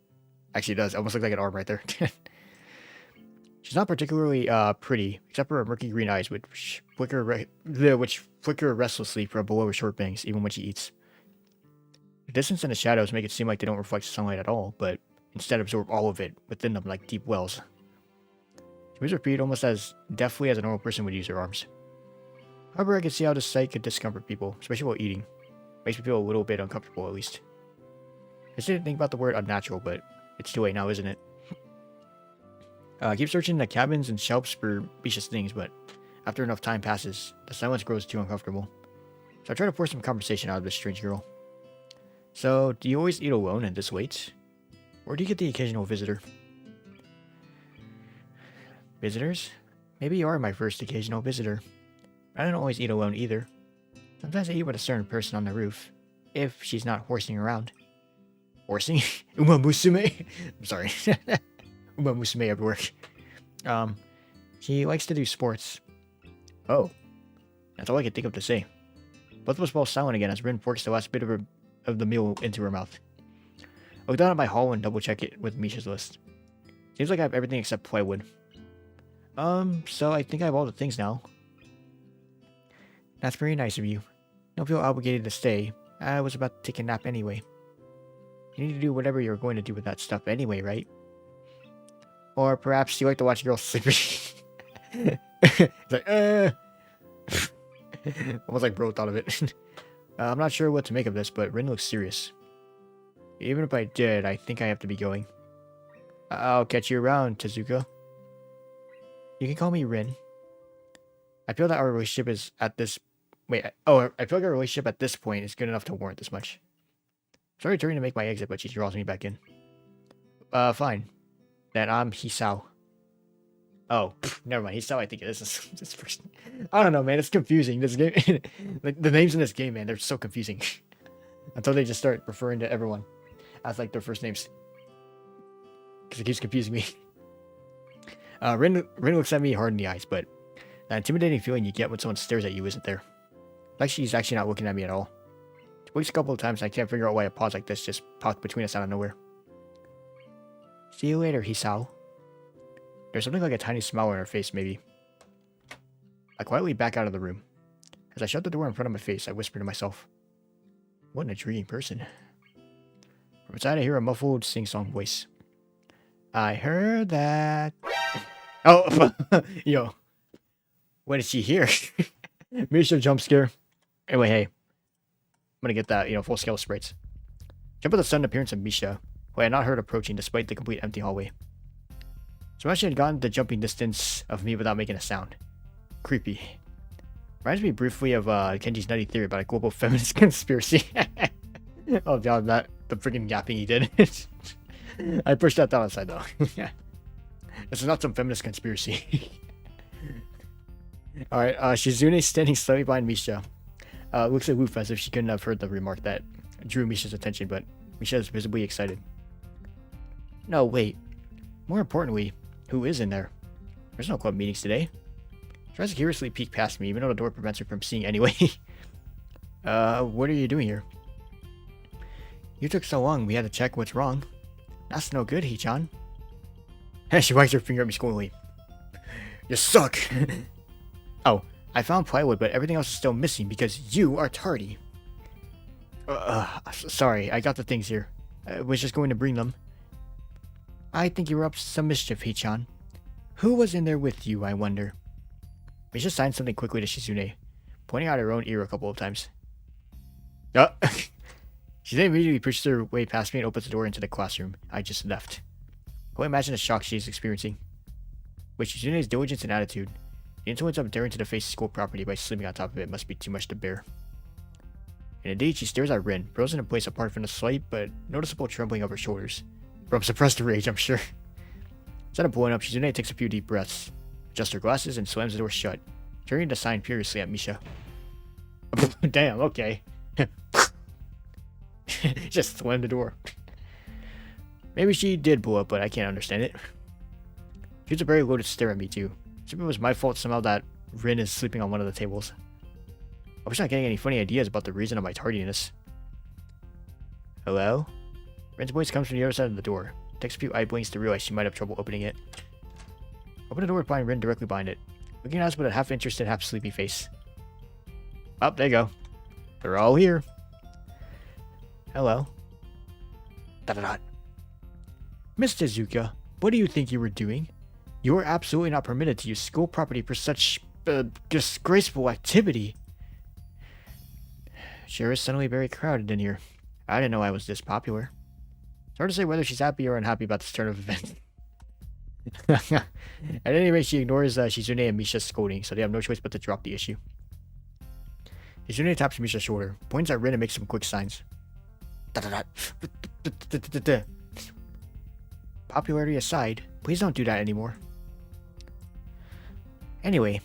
Actually, it does. Almost look like an arm right there. She's not particularly pretty, except for her murky green eyes, which flicker restlessly from below her short bangs, even when she eats. The distance and the shadows make it seem like they don't reflect sunlight at all, but instead absorb all of it within them like deep wells. She moves her feet almost as deftly as a normal person would use her arms. However, I can see how this sight could discomfort people, especially while eating. Makes me feel a little bit uncomfortable, at least. I just didn't think about the word unnatural, but it's too late now, isn't it? I keep searching the cabins and shelves for Misha's things, but after enough time passes, the silence grows too uncomfortable. So I try to force some conversation out of this strange girl. So, do you always eat alone at this late? Or do you get the occasional visitor? Visitors? Maybe you are my first occasional visitor. I don't always eat alone either. Sometimes I eat with a certain person on the roof, if she's not horsing around. Horsing? Uma Musume? I'm sorry. Uma Musume at work. She likes to do sports. Oh. That's all I can think of to say. Both of us fall silent again as Rin forks the last bit of the meal into her mouth. I look down at my haul and double check it with Misha's list. Seems like I have everything except plywood. So I think I have all the things now. That's very nice of you. Don't feel obligated to stay. I was about to take a nap anyway. You need to do whatever you're going to do with that stuff anyway, right? Or perhaps you like to watch girls sleeping. It's like, almost like bro thought of it. I'm not sure what to make of this, but Rin looks serious. Even if I did, I think I have to be going. I'll catch you around, Tezuka. You can call me Rin. I feel that our relationship is at this... I feel like our relationship at this point is good enough to warrant this much. Sorry turning to make my exit, but she draws me back in. Fine. Then I'm Hisao. Oh, never mind. Hisao, I think it is. I don't know, man. It's confusing. This game... like, the names in this game, man, they're so confusing. Until they just start referring to everyone as, like, their first names. Because it keeps confusing me. Rin looks at me hard in the eyes, but that intimidating feeling you get when someone stares at you isn't there. Like she's actually not looking at me at all. She blinks a couple of times and I can't figure out why a pause like this just popped between us out of nowhere. See you later, Hisao. There's something like a tiny smile on her face, maybe. I quietly back out of the room. As I shut the door in front of my face, I whisper to myself, what an intriguing person. From inside I hear a muffled sing-song voice. I heard that... Oh, yo. What did she hear? Misha jumpscare. Anyway, hey. I'm gonna get that, full scale sprites. Jump at the sudden appearance of Misha, who I had not heard approaching despite the complete empty hallway. Somehow she had gotten the jumping distance of me without making a sound. Creepy. Reminds me briefly of Kenji's nutty theory about a global feminist conspiracy. Oh god, the freaking yapping he did. I pushed that thought aside though. This is not some feminist conspiracy. Alright, Shizune standing slightly behind Misha. Looks aloof as if she couldn't have heard the remark that drew Misha's attention, but Misha is visibly excited. No, wait. More importantly, who is in there? There's no club meetings today. She tries to curiously peek past me, even though the door prevents her from seeing anyway. What are you doing here? You took so long, we had to check what's wrong. That's no good, Hee-chan. She wags her finger at me scornfully. You suck! Oh, I found plywood, but everything else is still missing because you are tardy. Sorry, I got the things here. I was just going to bring them. I think you were up to some mischief, Hee-chan. Who was in there with you, I wonder? Misha signed something quickly to Shizune, pointing out her own ear a couple of times. Shizune immediately pushes her way past me and opens the door into the classroom I just left. I can imagine the shock she is experiencing. With Shizune's diligence and attitude, the influence of daring to deface school property by sleeping on top of it must be too much to bear. And indeed, she stares at Rin, frozen in place apart from the slight but noticeable trembling of her shoulders. From suppressed rage, I'm sure. Instead of blowing up, Shizune takes a few deep breaths, adjusts her glasses, and slams the door shut, turning to sign furiously at Misha. Damn, okay. Just slammed the door. Maybe she did blow up, but I can't understand it. She was a very loaded stare at me, too. As if it was my fault somehow that Rin is sleeping on one of the tables. I was not getting any funny ideas about the reason of my tardiness. Hello? Rin's voice comes from the other side of the door. It takes a few eye blinks to realize she might have trouble opening it. Open the door to find Rin directly behind it, looking at us with a half-interested, half-sleepy face. Oh, there you go. They're all here. Hello. Da-da-da. Miss Tezuka, what do you think you were doing? You are absolutely not permitted to use school property for such disgraceful activity. Sure is suddenly very crowded in here. I didn't know I was this popular. It's hard to say whether she's happy or unhappy about this turn of events. At any rate, she ignores Shizune and Misha's scolding, so they have no choice but to drop the issue. Shizune taps Misha's shoulder, points at Rin and makes some quick signs. Popularity aside, please don't do that anymore. Anyway,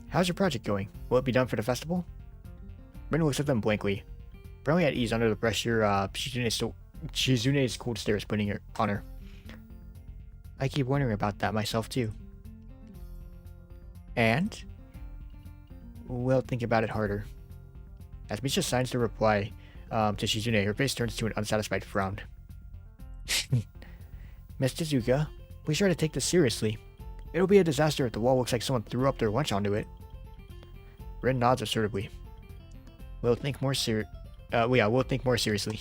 how's your project going? Will it be done for the festival? Rin looks at them blankly, apparently at ease under the pressure Shizune's cold stare is putting on her. I keep wondering about that myself too. And? We'll think about it harder. As Misha signs the reply to Shizune, her face turns to an unsatisfied frown. Miss Tezuka, please try to take this seriously. It'll be a disaster if the wall looks like someone threw up their lunch onto it. Rin nods assertively. We'll think more seriously.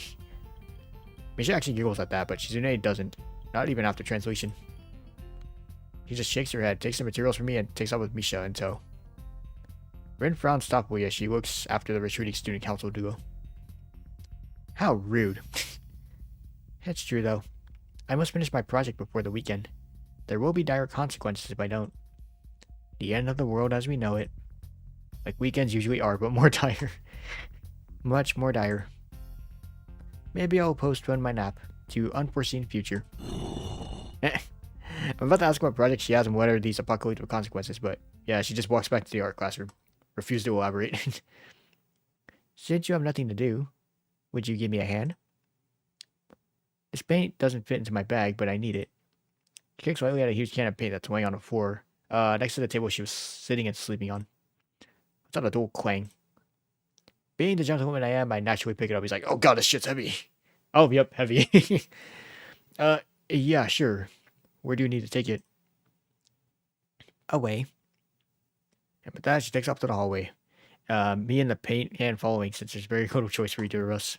Misha actually giggles at that, but Shizune doesn't. Not even after translation. She just shakes her head, takes the materials from me, and takes off with Misha in tow. Rin frowns thoughtfully as she looks after the retreating student council duo. How rude. It's true though. I must finish my project before the weekend. There will be dire consequences if I don't. The end of the world as we know it. Like weekends usually are, but more dire. Much more dire. Maybe I'll postpone my nap to unforeseen future. I'm about to ask what project she has and what are these apocalyptic consequences, but yeah, she just walks back to the art classroom. Refused to elaborate. Since you have nothing to do, would you give me a hand? This paint doesn't fit into my bag, but I need it. She kicks lightly at a huge can of paint that's laying on the floor, next to the table she was sitting and sleeping on. It's not a dull clang. Being the gentleman I am, I naturally pick it up. He's like, oh god, this shit's heavy. Oh, yep, heavy. Yeah, sure. Where do you need to take it? Away. And with that, she takes off to the hallway. Me and the paint can following, since there's very little choice for either of us.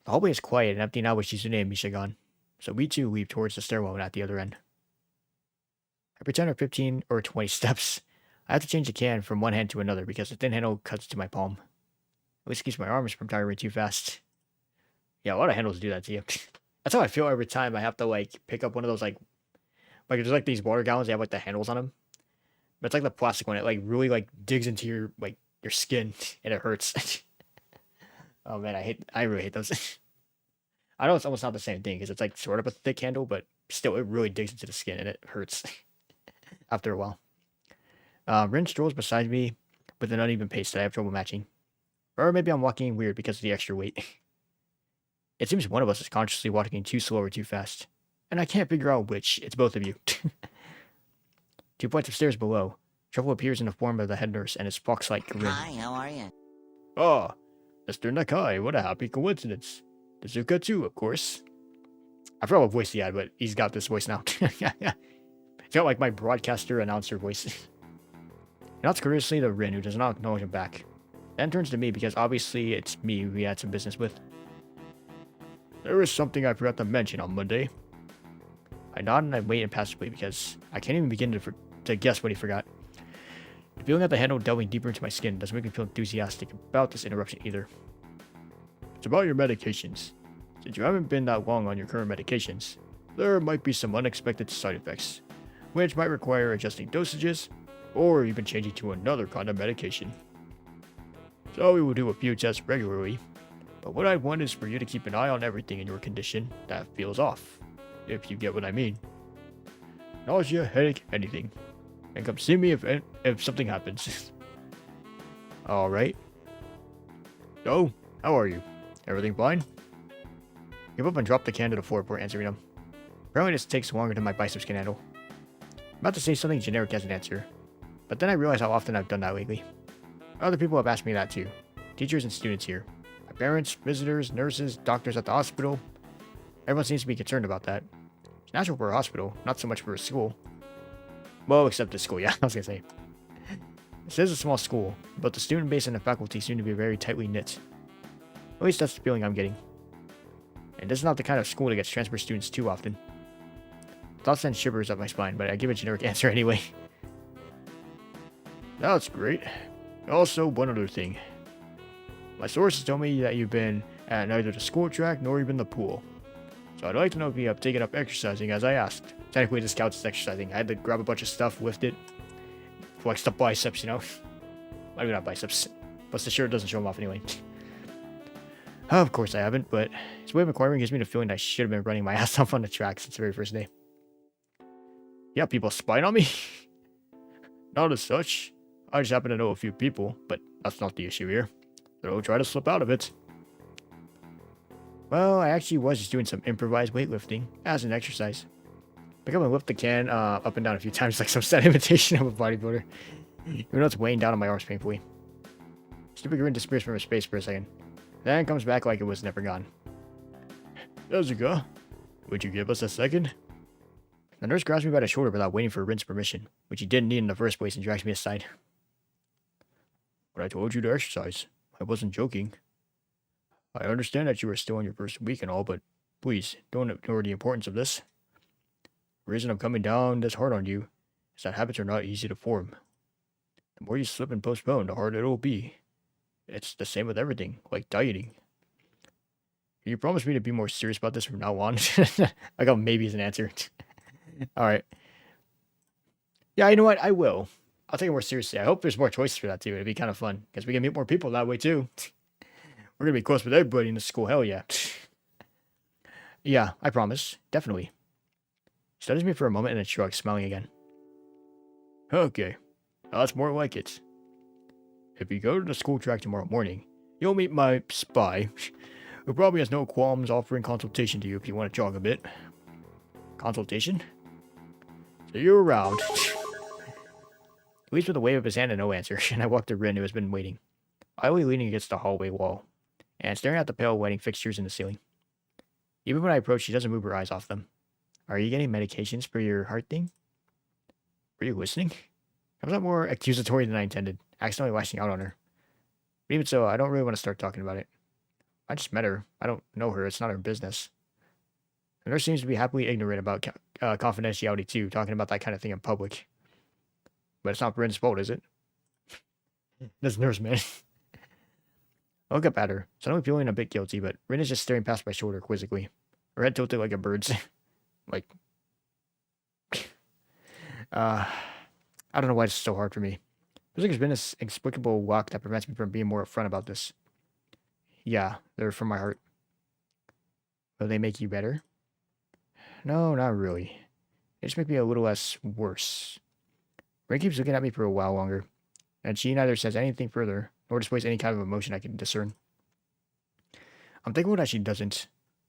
The hallway is quiet and empty now with Shizune and Misha gone, so we too leave towards the stairwell at the other end. Every 10 or 15 or 20 steps, I have to change the can from one hand to another because the thin handle cuts to my palm. At least keeps my arms from tiring too fast. Yeah, a lot of handles do that to you. That's how I feel every time I have to like pick up one of those like there's like these water gallons, they have like the handles on them. But it's like the plastic one, it like really like digs into your your skin and it hurts. Oh man, I really hate those. I know it's almost not the same thing because it's like sort of a thick handle, but still it really digs into the skin and it hurts after a while. Rin strolls beside me with an uneven pace that I have trouble matching. Or maybe I'm walking weird because of the extra weight. It seems one of us is consciously walking too slow or too fast. And I can't figure out which. It's both of you. 2 flights of stairs below, trouble appears in the form of the head nurse and his fox-like grin. Hi, how are you? Oh, Mr. Nakai, what a happy coincidence. Tezuka too, of course. I forgot what voice he had, but he's got this voice now. It's got like my broadcaster announcer voice. He nods courteously to Rin, who does not acknowledge him back. Then turns to me because obviously it's me who he had some business with. There is something I forgot to mention on Monday. I nod and I wait impassively because I can't even begin to guess what he forgot. The feeling of the handle delving deeper into my skin doesn't make me feel enthusiastic about this interruption either. It's about your medications. Since you haven't been that long on your current medications, there might be some unexpected side effects, which might require adjusting dosages, or even changing to another kind of medication. So we will do a few tests regularly, but what I want is for you to keep an eye on everything in your condition that feels off, if you get what I mean. Nausea, headache, anything. And come see me if something happens. Alright. So, how are you? Everything fine? Give up and drop the can to the floor before answering them. Apparently this takes longer than my biceps can handle. I'm about to say something generic as an answer, but then I realize how often I've done that lately. Other people have asked me that too. Teachers and students here. My parents, visitors, nurses, doctors at the hospital. Everyone seems to be concerned about that. It's natural for a hospital, not so much for a school. Well, except the school, yeah, I was gonna say. This is a small school, but the student base and the faculty seem to be very tightly knit. At least that's the feeling I'm getting. And this is not the kind of school that gets transfer students too often. Thoughts send shivers up my spine, but I give a generic answer anyway. That's great. Also, one other thing. My sources tell me that you've been at neither the school track nor even the pool. So I'd like to know if you have taken up exercising as I asked. Technically this counts as exercising. I had to grab a bunch of stuff, lift it, flex the biceps, you know? Maybe not biceps. Plus the shirt doesn't show them off anyway. Of course I haven't, but his way of inquiring gives me the feeling that I should have been running my ass off on the track since the very first day. Yeah, people spying on me? Not as such. I just happen to know a few people, but that's not the issue here. They'll try to slip out of it. Well, I actually was just doing some improvised weightlifting as an exercise. Pick up and lift the can up and down a few times like some sad imitation of a bodybuilder. Even though it's weighing down on my arms painfully. Stupid grin disappears from his face for a second. Then comes back like it was never gone. Tezuka, would you give us a second? The nurse grabs me by the shoulder without waiting for Rin's permission, which he didn't need in the first place, and drags me aside. But I told you to exercise. I wasn't joking. I understand that you are still in your first week and all, but please, don't ignore the importance of this. The reason I'm coming down this hard on you is that habits are not easy to form. The more you slip and postpone, the harder it'll be. It's the same with everything, like dieting. Can you promise me to be more serious about this from now on? I got maybe as an answer. Alright. Yeah, you know what? I will. I'll take it more seriously. I hope there's more choices for that too. It'd be kind of fun, because we can meet more people that way too. We're going to be close with everybody in the school. Hell yeah. Yeah, I promise. Definitely. He studies me for a moment and then shrugs, smiling again. Okay. That's more like it. If you go to the school track tomorrow morning, you'll meet my spy, who probably has no qualms offering consultation to you if you want to jog a bit. Consultation? See you around. He leaves with a wave of his hand and no answer, and I walk to Rin, who has been waiting, idly leaning against the hallway wall, and staring at the pale lighting fixtures in the ceiling. Even when I approach, she doesn't move her eyes off them. Are you getting medications for your heart thing? Were you listening? Comes out more accusatory than I intended, accidentally lashing out on her. But even so, I don't really want to start talking about it. I just met her. I don't know her. It's not her business. The nurse seems to be happily ignorant about confidentiality too, talking about that kind of thing in public. But it's not Rin's fault, is it? This nurse, man. I look up at her, suddenly feeling a bit guilty, but Rin is just staring past my shoulder quizzically. Her head tilted like a bird's. Like... I don't know why it's so hard for me. Feels like there's been this inexplicable lock that prevents me from being more upfront about this. Yeah, they're from my heart. Will they make you better? No, not really. They just make me a little less worse. Rin keeps looking at me for a while longer, and she neither says anything further, nor displays any kind of emotion I can discern. I'm thankful that she doesn't.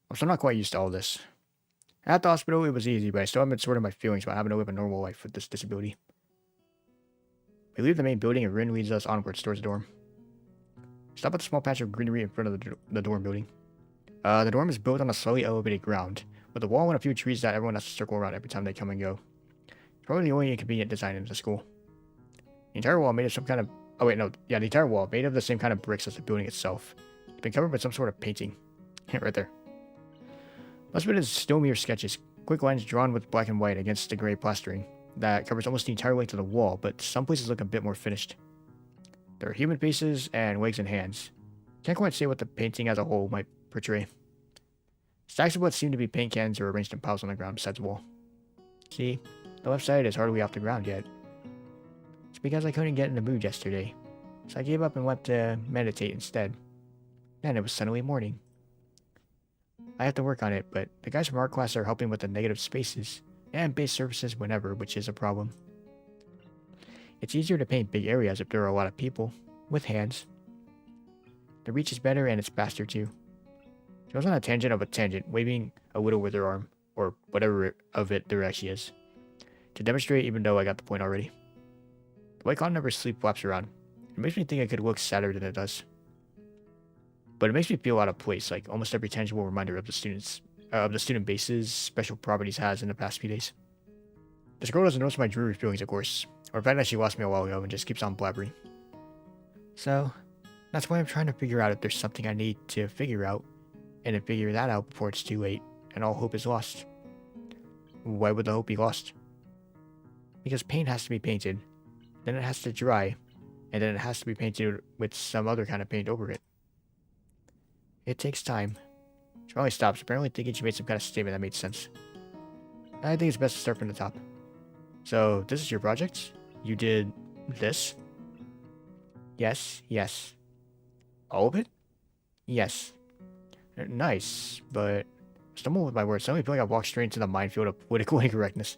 I'm still not quite used to all this. At the hospital, it was easy, but I still haven't been sorting my feelings about having to live a normal life with this disability. We leave the main building and Rin leads us onwards towards the dorm. Stop at the small patch of greenery in front of the dorm building. The dorm is built on a slightly elevated ground, with a wall and a few trees that everyone has to circle around every time they come and go. It's probably the only inconvenient design in the school. entire wall made of some kind of... Oh, wait, no. Yeah, the entire wall made of the same kind of bricks as the building itself. It's been covered with some sort of painting. Right there. Most of it is still mere sketches. Quick lines drawn with black and white against the gray plastering that covers almost the entire length of the wall, but some places look a bit more finished. There are human faces and legs and hands. Can't quite say what the painting as a whole might portray. Stacks of what seem to be paint cans are arranged in piles on the ground besides the wall. See, the left side is hardly off the ground yet. It's because I couldn't get in the mood yesterday, so I gave up and went to meditate instead. Then it was suddenly morning. I have to work on it, but the guys from art class are helping with the negative spaces and base surfaces whenever, which is a problem. It's easier to paint big areas if there are a lot of people, with hands. The reach is better and it's faster too. She goes on a tangent of a tangent, waving a little with her arm, or whatever of it there actually is, to demonstrate even though I got the point already. The white cloud never sleep flaps around. It makes me think I could look sadder than it does. But it makes me feel out of place, like almost every tangible reminder of the student base's special properties has in the past few days. This girl doesn't notice my dreary feelings, of course, or the fact that she lost me a while ago and just keeps on blabbering. So, that's why I'm trying to figure out if there's something I need to figure out, and to figure that out before it's too late, and all hope is lost. Why would the hope be lost? Because paint has to be painted, then it has to dry, and then it has to be painted with some other kind of paint over it. It takes time. She finally stops, apparently thinking she made some kind of statement that made sense. I think it's best to start from the top. So, this is your project? You did this? Yes, yes. All of it? Yes. Nice, but stumble with my words. Suddenly feel like I walked straight into the minefield of political incorrectness.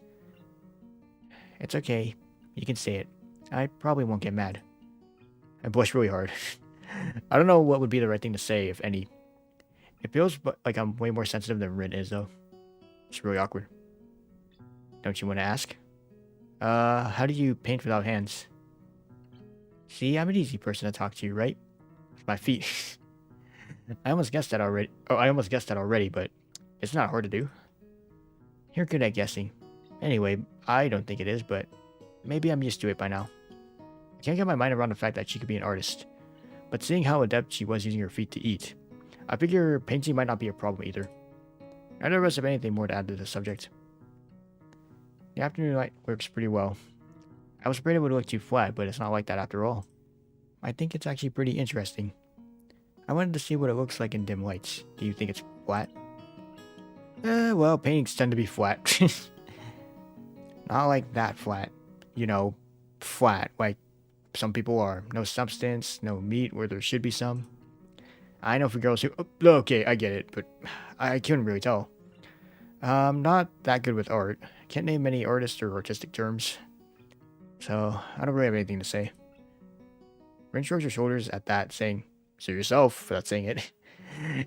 It's okay. You can say it. I probably won't get mad. I blushed really hard. I don't know what would be the right thing to say, if any. It feels like I'm way more sensitive than Rin is, though. It's really awkward. Don't you want to ask? How do you paint without hands? See, I'm an easy person to talk to, right? With my feet. I almost guessed that already, but it's not hard to do. You're good at guessing. Anyway, I don't think it is, but maybe I'm used to it by now. I can't get my mind around the fact that she could be an artist. But seeing how adept she was using her feet to eat, I figure painting might not be a problem either. Neither of us have anything more to add to the subject. The afternoon light works pretty well. I was afraid it would look too flat, but it's not like that after all. I think it's actually pretty interesting. I wanted to see what it looks like in dim lights. Do you think it's flat? Well, paintings tend to be flat. Not like that flat. You know, flat, like some people are. No substance, no meat where there should be some. I know for girls who... Oh, okay, I get it, but I couldn't really tell. Not that good with art. Can't name many artists or artistic terms. So, I don't really have anything to say. Rin shrugs her shoulders at that, saying, "So yourself," without saying it.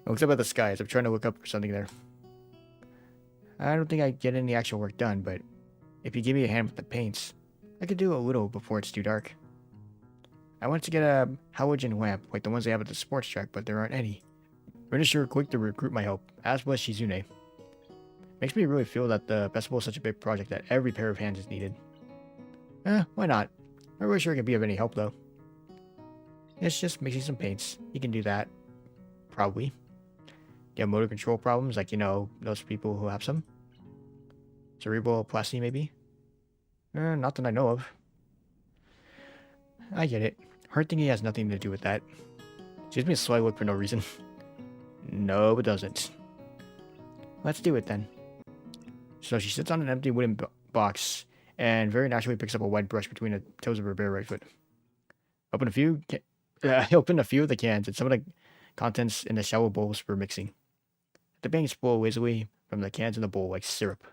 Looks up at the sky as I'm trying to look up for something there. I don't think I get any actual work done, but if you give me a hand with the paints, I could do a little before it's too dark. I wanted to get a halogen lamp, like the ones they have at the sports track, but there aren't any. Rin is sure quick to recruit my help, as was Shizune. Makes me really feel that the festival is such a big project that every pair of hands is needed. Why not? I'm really sure it can be of any help, though. It's just mixing some paints. You can do that. Probably. You have motor control problems, like, you know, those people who have some? Cerebral palsy, maybe? Not that I know of. I get it. Her thinking has nothing to do with that. She gives me a sly look for no reason. No, it doesn't. Let's do it, then. So she sits on an empty wooden box, and very naturally picks up a wide brush between the toes of her bare right foot. I opened a few of the cans, and some of the contents in the shallow bowls for mixing. The bangs flow lazily from the cans in the bowl like syrup.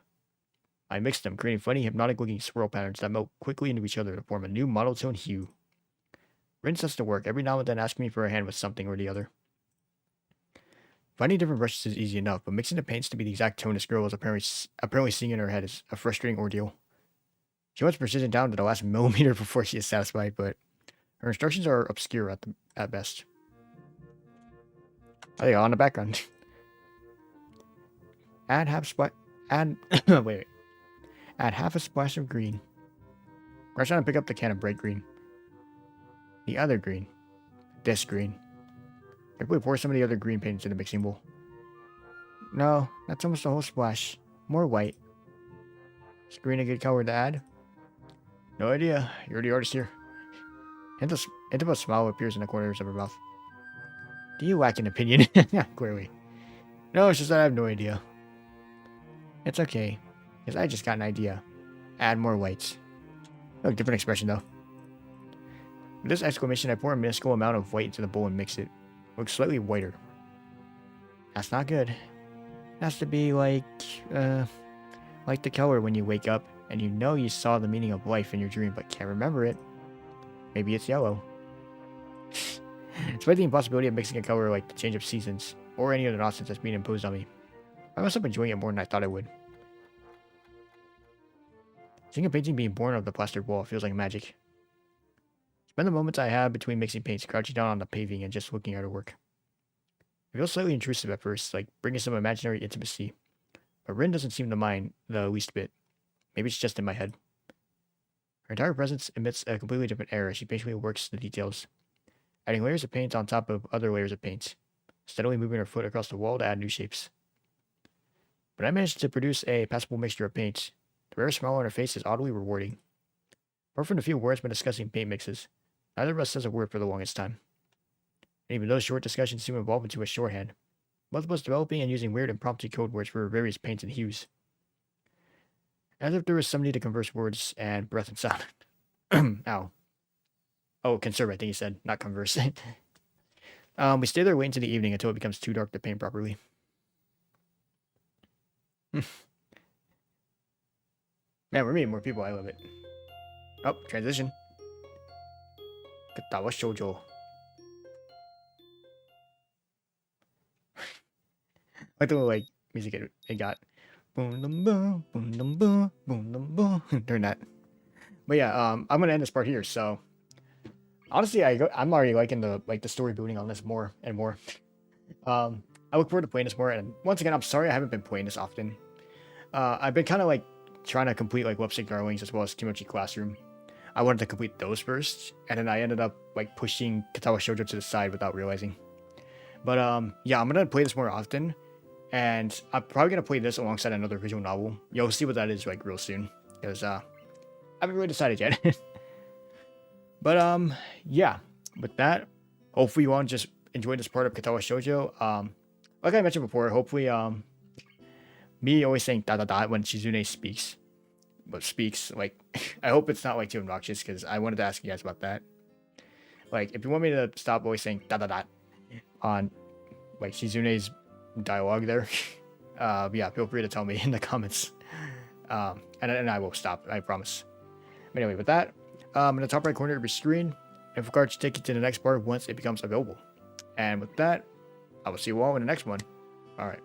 I mixed them, creating funny, hypnotic-looking swirl patterns that melt quickly into each other to form a new monotone hue. Rin sets to work, every now and then asking me for a hand with something or the other. Finding different brushes is easy enough, but mixing the paints to be the exact tone this girl is apparently seeing in her head is a frustrating ordeal. She wants precision down to the last millimeter before she is satisfied, but her instructions are obscure at best. Oh, yeah, on the background. Add half a splash of green. I was trying to pick up the can of bright green. The other green. This green. I probably pour some of the other green paint into the mixing bowl. No, that's almost a whole splash. More white. Is green a good color to add? No idea. You're the artist here. Hint of a smile appears in the corners of her mouth. Do you lack an opinion? Clearly. No, it's just that I have no idea. It's okay, because I just got an idea. Add more whites. Oh, different expression though. With this exclamation, I pour a minuscule amount of white into the bowl and mix it. Looks slightly whiter. That's not good. Has to be like the color when you wake up and you know you saw the meaning of life in your dream but can't remember it. Maybe it's yellow. Despite the impossibility of mixing a color like the change of seasons or any other nonsense that's being imposed on me, I must have been enjoying it more than I thought I would. Seeing a painting being born of the plastered wall feels like magic. Spend the moments I have between mixing paints crouching down on the paving and just looking at her work. It feels slightly intrusive at first, like bringing some imaginary intimacy, but Rin doesn't seem to mind the least bit. Maybe it's just in my head. Her entire presence emits a completely different air as she patiently works the details, adding layers of paint on top of other layers of paint, steadily moving her foot across the wall to add new shapes. When I managed to produce a passable mixture of paint, the rare smile on her face is oddly rewarding. Apart from the few words when discussing paint mixes, neither of us says a word for the longest time. And even though short discussions seem to evolve into a shorthand, both of us developing and using weird impromptu code words for various paints and hues. As if there was some need to converse words and breath and sound. Ow. Oh, conserve, I think he said, not converse. We stay there waiting until the evening until it becomes too dark to paint properly. Man, we're meeting more people. I love it. Oh, transition. Katawa Shoujo. I like the little music it got. Boom dum boom, boom dum boom, boom dum boom. During that. But yeah, I'm gonna end this part here. So honestly, I'm already liking the story building on this more and more. I look forward to playing this more. And once again, I'm sorry I haven't been playing this often. I've been kind of trying to complete Lipstick Darlings as well as Kimochi Classroom. I wanted to complete those first, and then I ended up pushing Katawa Shoujo to the side without realizing. But yeah, I'm gonna play this more often, and I'm probably gonna play this alongside another visual novel. You'll see what that is real soon, because I haven't really decided yet. But yeah, with that, hopefully you all just enjoyed this part of Katawa Shoujo. Like I mentioned before, hopefully me always saying da da da when Shizune speaks. But speaks, I hope it's not too obnoxious, because I wanted to ask you guys about that. If you want me to stop always saying da da da on Shizune's dialogue there, yeah, feel free to tell me in the comments. And I will stop, I promise. But anyway, with that, in the top right corner of your screen, info card should take you to the next part once it becomes available. And with that, I will see you all in the next one. Alright.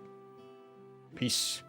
Peace.